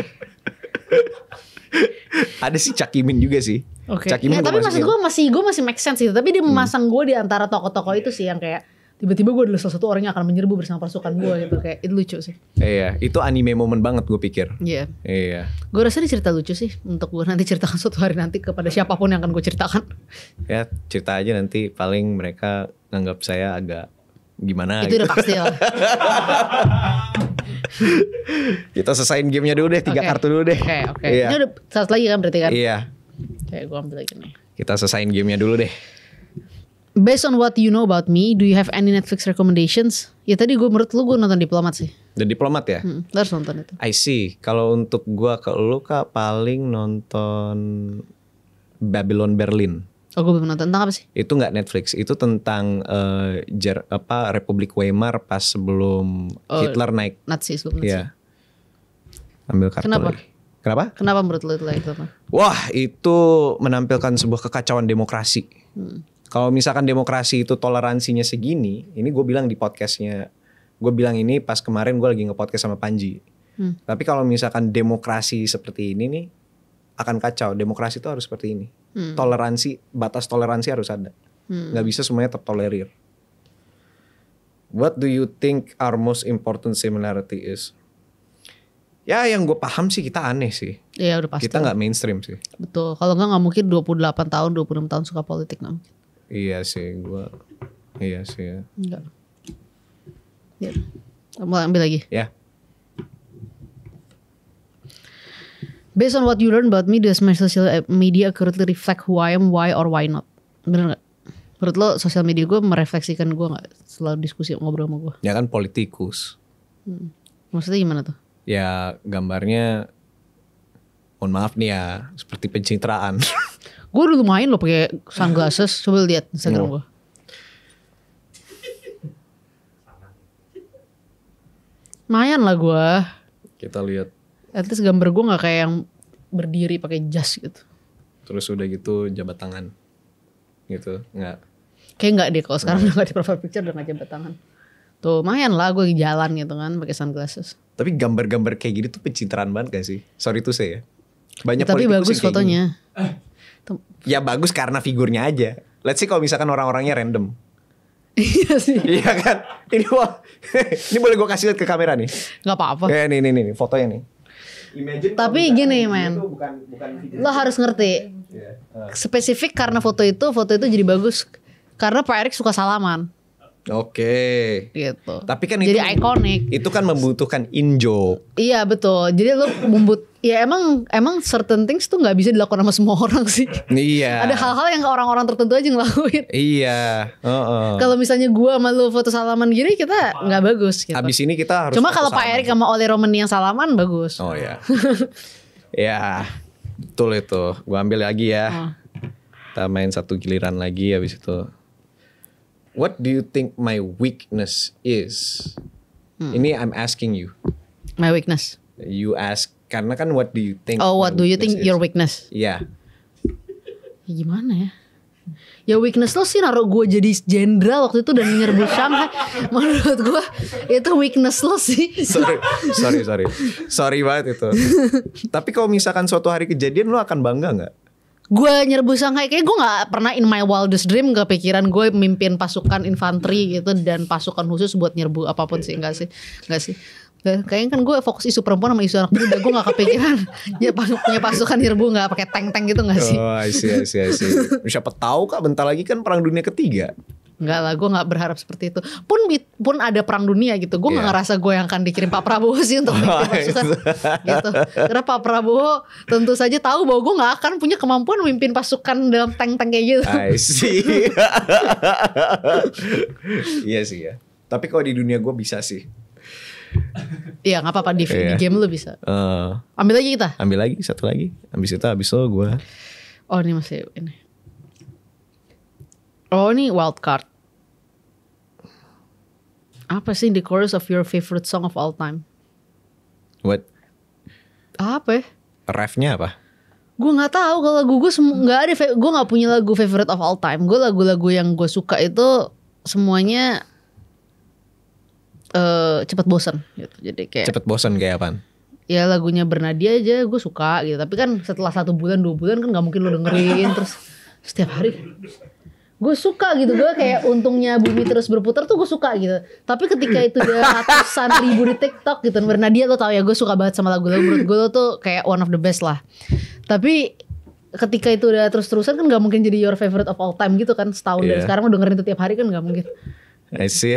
Ada sih Cak Imin juga sih. Oke. Cak Imin Ya, gua tapi maksud masukin. gue masih make sense gitu. Tapi dia memasang gue di antara tokoh-tokoh itu sih yang kayak tiba-tiba gue adalah salah satu orang yang akan menyerbu bersama pasukan gue gitu. Kayak itu lucu sih. Iya, itu anime moment banget gue pikir. Iya. Iya. Gue rasa ini cerita lucu sih untuk gue nanti ceritakan suatu hari nanti kepada siapapun yang akan gue ceritakan. Ya cerita aja nanti, paling mereka nganggap saya agak gimana Itu gitu. udah pasti lah. Kita selesain gamenya dulu deh, 3 Oke. kartu dulu deh. Oke. Iya. Ini udah satu lagi kan berarti kan? Iya. Kayak gue ambil lagi nih. Kita selesain gamenya dulu deh. Based on what you know about me, do you have any Netflix recommendations? Ya tadi gue menurut lu gue nonton Diplomat sih. The Diplomat ya? Lu harus nonton itu. I see. Kalau untuk gua ke lu Kak paling nonton Babylon Berlin. Oh gue belum nonton. Tentang apa sih? Itu nggak Netflix. Itu tentang Republik Weimar pas sebelum Hitler naik. Nazi sebelum Nazi. Iya. Ambil kartu Kenapa? lagi. Kenapa? Kenapa menurut lu itu apa? Wah, itu menampilkan sebuah kekacauan demokrasi. Kalau misalkan demokrasi itu toleransinya segini, ini gue bilang di podcastnya, gue bilang ini pas kemarin gue lagi nge-podcast sama Panji. Tapi kalau misalkan demokrasi seperti ini nih, akan kacau. Demokrasi itu harus seperti ini. Toleransi, batas toleransi harus ada. Nggak bisa semuanya tertolerir. What do you think our most important similarity is? Ya yang gue paham sih kita aneh sih. Iya udah pasti. Kita nggak mainstream sih. Betul. Kalau nggak mungkin 28 tahun, 26 tahun suka politik nggak mungkin. Iya sih gue. Iya sih ya. Enggak. Ya. Mau ambil lagi. Ya. Based on what you learn about me, does my social media accurately reflect who I am, why or why not? Bener nggak? Menurut lo sosial media gue merefleksikan gue nggak setelah diskusi ngobrol sama gue? Ya kan politikus. Maksudnya gimana tuh? Ya gambarnya, mohon maaf nih ya, seperti pencitraan. Gue dulu main loh pakai sunglasses. Coba lihat Instagram gue. Lumayan lah gue. Kita lihat. At least gambar gue nggak kayak yang berdiri pakai jas gitu. Terus udah gitu jabat tangan. Gitu, nggak. Kayak nggak deh kalau sekarang udah nggak di profile picture udah nggak jabat tangan. Tuh lumayan lah gue jalan gitu kan pakai sunglasses. Tapi gambar-gambar kayak gini tuh pencitraan banget gak sih? Sorry tuh saya. Banyak Tapi politikus bagus yang kayak fotonya. gini. Ya bagus karena figurnya aja. Let's see kalau misalkan orang-orangnya random. Iya sih. Iya kan? Ini boleh gue kasih lihat ke kamera nih. Gak apa-apa. Ya nih fotonya nih. Imagine Tapi kalau gini misalkan men, itu bukan figur. lo harus ngerti. Spesifik karena foto itu jadi bagus. Karena Pak Erik suka salaman. Oke. Gitu. Tapi kan jadi itu ikonik. Itu kan membutuhkan in-joke. Iya betul. Jadi lo ya emang certain things tuh nggak bisa dilakukan sama semua orang sih. Iya. Ada hal-hal yang orang-orang tertentu aja ngelakuin. Iya. Kalau misalnya gua sama lu foto salaman gini kita nggak bagus gitu. Habis ini kita harus. Cuma foto kalau Pak sama. Erik sama Oli Roman yang salaman bagus. Oh ya. Ya. Betul itu. Gua ambil lagi ya. Kita main satu giliran lagi habis itu. What do you think my weakness is? Ini I'm asking you. My weakness. You ask karena kan what do you think? Oh, what my do you weakness think is? your weakness? Iya. Ya gimana ya? Ya weakness lo sih naruh gue jadi jenderal waktu itu dan menyerbu Shanghai. Menurut gue itu weakness lo sih. Sorry banget itu. Tapi kalau misalkan suatu hari kejadian lo akan bangga nggak? Gue nyerbu Shanghai kayak gue nggak pernah in my wildest dream kepikiran gue mimpin pasukan infanteri gitu dan pasukan khusus buat nyerbu apapun sih nggak sih. Kayaknya kan gue fokus isu perempuan sama isu anak muda. Gue gak kepikiran punya pasukan nyerbu gak pakai tank-tank gitu gak sih? Oh I see. Siapa tahu Kak bentar lagi kan perang dunia ketiga. Enggak lah, gue gak berharap seperti itu. Pun ada perang dunia gitu. Gue gak Iya. ngerasa gue yang akan dikirim Pak Prabowo sih untuk mimpin pasukan gitu. Karena Pak Prabowo tentu saja tahu bahwa gue gak akan punya kemampuan memimpin pasukan dalam tank-tank kayak gitu. I see. Iya sih ya. Tapi kalau di dunia gue bisa sih. Iya gak apa-apa di Iya. game lu bisa. Ambil lagi kita. Ambil lagi satu lagi. Habis itu gue. Oh ini masih ini. Oh ini wild card. Apa sih the chorus of your favorite song of all time? What? Apa ya? Refnya apa? Gue nggak tahu kalau lagu gue nggak ada. Gue nggak punya lagu favorite of all time. Gue lagu-lagu yang gue suka itu semuanya cepet bosan gitu. Jadi kayak Cepet bosan kayak apaan? ya lagunya Bernadia aja gue suka gitu. Tapi kan setelah 1 bulan 2 bulan kan nggak mungkin lo dengerin terus setiap hari. gue suka gitu, gue kayak untungnya bumi terus berputar tuh gue suka gitu. Tapi ketika itu udah ratusan ribu di TikTok gitu, Nadia lo tau ya gue suka banget sama lagu-lagu, menurut gue lo tuh kayak one of the best lah. Tapi ketika itu udah terus-terusan kan gak mungkin jadi your favorite of all time gitu kan, setahun dari sekarang lo dengerin itu tiap hari kan gak mungkin. I see.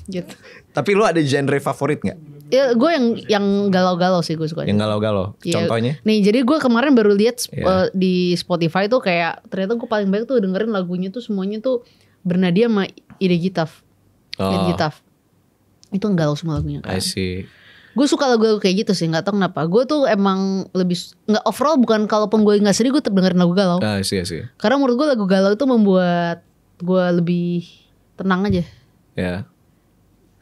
Gitu. Tapi lu ada genre favorit gak? Ya gue yang galau-galau sih gue suka. Yang galau-galau. Ya, Contohnya? nih jadi gue kemarin baru lihat di Spotify tuh kayak ternyata gue paling banyak tuh dengerin lagunya tuh semuanya tuh Bernadia sama Ide Gitaf. Ide Gitaf. Itu galau semua lagunya kan. I see. Gue suka lagu-lagu kayak gitu sih, nggak tahu kenapa. Gue tuh emang lebih nggak overall, bukan kalaupun gue nggak sedih gue tetap dengerin lagu galau. I see. Karena menurut gue lagu galau itu membuat gue lebih tenang aja. Ya.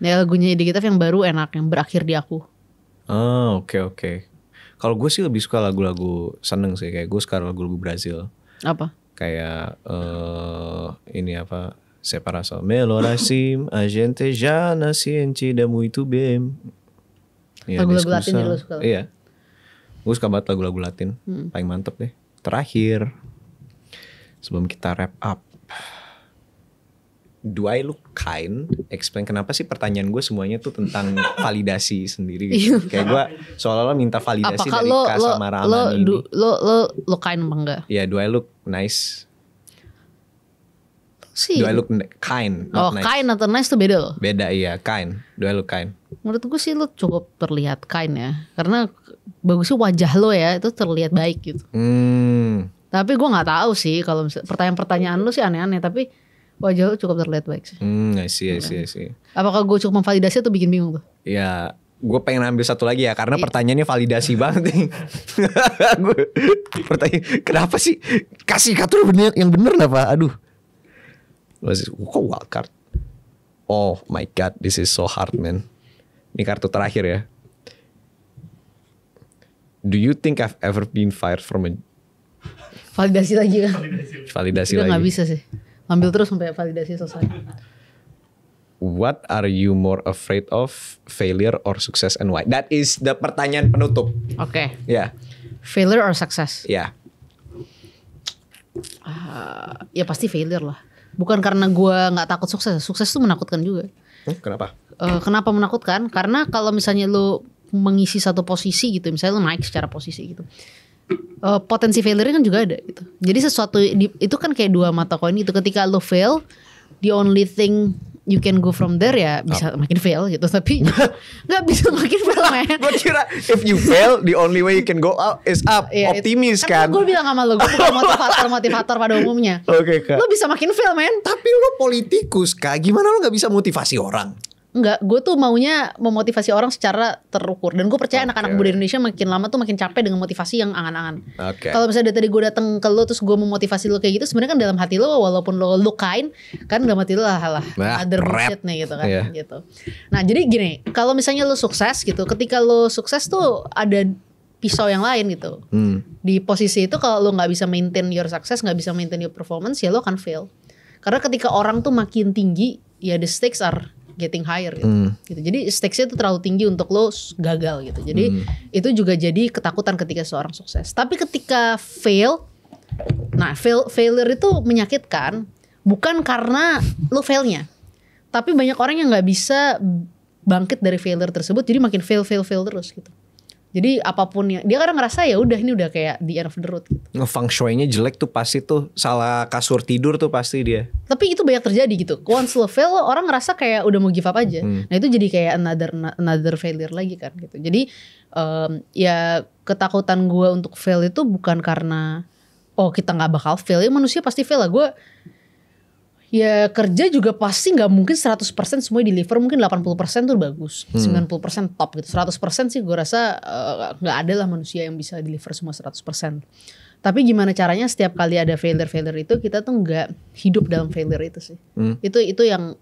Ya lagunya Ide Gitaf yang baru enak, yang Berakhir di Aku. Oh oke. Kalau gue sih lebih suka lagu-lagu seneng sih. Kayak gue suka lagu-lagu Brazil. Apa? Kayak ini apa? Separação. Melorasim, a gente já nasciente muito bem. Ya, Lagu-lagu Latin juga lo suka? Iya. Gue suka banget lagu-lagu Latin. Paling mantep deh. Terakhir, sebelum kita wrap up, do I look kind? Explain kenapa sih pertanyaan gue semuanya tuh tentang validasi sendiri gitu. Kayak gue seolah-olah minta validasi apakah dari Kak sama Ramani ini. Lo kind apa enggak? Ya, do I look nice? Sih. Do I look kind? Not nice. Kind atau nice tuh beda loh. Beda iya, kind. Do I look kind? Menurut gue sih lo cukup terlihat kind ya. Karena bagusnya wajah lo ya itu terlihat baik gitu. Tapi gue nggak tahu sih kalau pertanyaan-pertanyaan lo sih aneh-aneh. Tapi wajah lo cukup terlihat baik sih. I see. Apakah gue cukup memvalidasi atau bikin bingung tuh? Ya, gue pengen ambil satu lagi ya karena pertanyaannya validasi banget nih. Gue pertanyaan, kenapa sih kasih kartu yang bener apa? Aduh. Kok wildcard? Oh my god, this is so hard man. Ini kartu terakhir ya. Do you think I've ever been fired from a... Validasi lagi kan? Validasi Udah lagi. gak bisa sih. Ambil terus sampai validasi selesai. What are you more afraid of, failure or success and why? That is the pertanyaan penutup. Oke. Ya. Failure or success? Ya. Ya pasti failure lah. Bukan karena gue gak takut sukses. Sukses tuh menakutkan juga. Kenapa? Kenapa menakutkan? Karena kalau misalnya lo mengisi satu posisi gitu, misalnya lo naik secara posisi gitu, potensi failure kan juga ada gitu. Jadi sesuatu itu kan kayak dua mata koin gitu. Ketika lo fail, the only thing you can go from there ya bisa makin fail gitu. Tapi nggak bisa makin fail man. Gue kira if you fail, the only way you can go up is up. Iya, Optimis kan? Gue bilang sama lo, gue bukan motivator pada umumnya. Oke, Kak. Lo bisa makin fail man. Tapi lo politikus Kak, gimana lo gak bisa motivasi orang? Enggak, gue tuh maunya memotivasi orang secara terukur. Dan gue percaya anak-anak muda Indonesia makin lama tuh makin capek dengan motivasi yang angan-angan. Kalau misalnya dari tadi gue datang ke lo terus gue memotivasi lo kayak gitu, sebenarnya kan dalam hati lo walaupun lo kind, kan dalam hati lo lah other bullshit nih gitu kan. Gitu. Nah jadi gini, kalau misalnya lo sukses gitu, ketika lo sukses tuh ada pisau yang lain gitu. Di posisi itu kalau lo gak bisa maintain your success, gak bisa maintain your performance, ya lo akan fail. Karena ketika orang tuh makin tinggi, ya the stakes are getting higher gitu. Jadi stakesnya itu terlalu tinggi untuk lo gagal gitu. Jadi itu juga jadi ketakutan ketika seorang sukses. Tapi ketika fail, nah failure itu menyakitkan bukan karena lo failnya, tapi banyak orang yang nggak bisa bangkit dari failure tersebut. Jadi makin fail terus gitu. Jadi apapun yang dia kadang ngerasa ya udah ini udah kayak the end of the road gitu. Feng shui-nya jelek tuh pasti tuh salah kasur tidur tuh pasti dia. Tapi itu banyak terjadi gitu. Once lo fail orang ngerasa kayak udah mau give up aja. Nah itu jadi kayak another failure lagi kan gitu. Jadi ya ketakutan gue untuk fail itu bukan karena kita nggak bakal fail. Ya manusia pasti fail lah. Gue ya kerja juga pasti gak mungkin 100% semua deliver. Mungkin 80% tuh bagus, 90% top gitu. 100% sih gue rasa gak ada lah manusia yang bisa deliver semua 100%. Tapi gimana caranya setiap kali ada failure itu kita tuh gak hidup dalam failure itu sih. Itu yang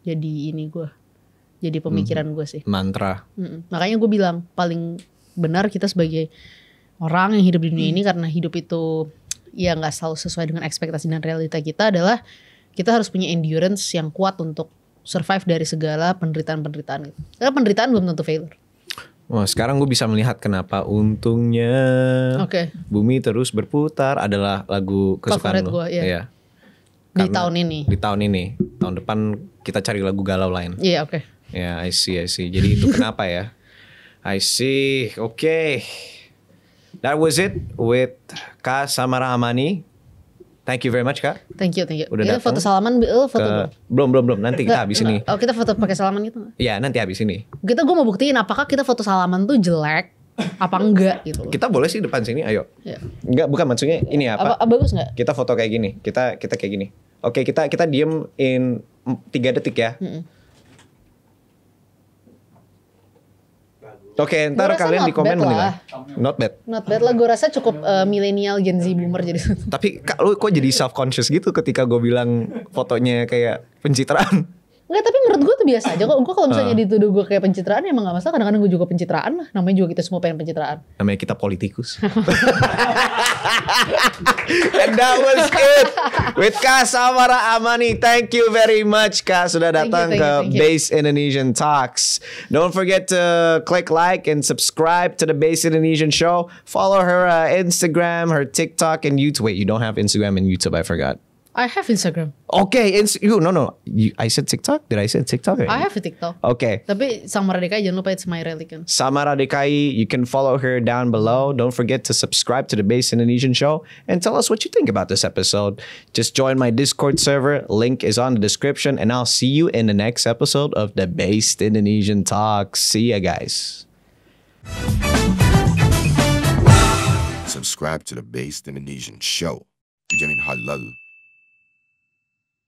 jadi ini gue, jadi pemikiran gue sih. Mantra. Makanya gue bilang paling benar kita sebagai orang yang hidup di dunia ini, karena hidup itu ya gak selalu sesuai dengan ekspektasi dan realita kita, adalah kita harus punya endurance yang kuat untuk survive dari segala penderitaan-penderitaan gitu. Karena penderitaan belum tentu failure. Wah, sekarang gue bisa melihat kenapa untungnya bumi terus berputar adalah lagu kesukaan favorit lo. Gue, ya. Di Karena tahun ini. Di tahun ini. Tahun depan kita cari lagu galau lain. Iya, oke. Ya, I see. Jadi itu kenapa ya? I see. Oke. That was it with Kak Samara Amani. Thank you very much, Kak. Thank you. Udah Ini datang foto salaman, foto belum. Nanti kita habis ini. Oh, kita foto pakai salaman gitu. Ya, nanti habis ini. Gue mau buktiin apakah kita foto salaman tuh jelek apa enggak gitu. Kita boleh sih depan sini, ayo. Ya. Enggak, bukan maksudnya ini apa? Bagus nggak? Kita foto kayak gini. Kita kayak gini. Oke, kita diem in 3 detik ya. Oke, ntar Gua rasa kalian not di komen bad menilai. lah. Not bad. Not bad lah, gue rasa cukup milenial Gen Z boomer jadi. Tapi Kak, lu kok jadi self conscious gitu ketika gue bilang fotonya kayak pencitraan? Enggak, tapi menurut gue tuh biasa aja kok. Gue kalau misalnya dituduh gue kayak pencitraan emang gak masalah. Kadang-kadang gue juga pencitraan lah. Namanya juga kita semua pengen pencitraan. Namanya kita politikus. And that was it with Kak Samara Amani. Thank you very much, Kak, sudah datang ke Base Indonesian Talks. Don't forget to click like and subscribe to the Base Indonesian Show. Follow her Instagram, her TikTok, and YouTube. Wait, you don't have Instagram and YouTube? I forgot. I have Instagram. Okay, no. I said TikTok. Did I say TikTok? I have a TikTok. Okay. Tapi Samara DKI jangan lupa it's my religion. Samara DKI, you can follow her down below. Don't forget to subscribe to the Base Indonesian Show and tell us what you think about this episode. Just join my Discord server. Link is on the description, and I'll see you in the next episode of the Base Indonesian Talks. See ya, guys. Subscribe to the Based Indonesian Show. Dijamin halal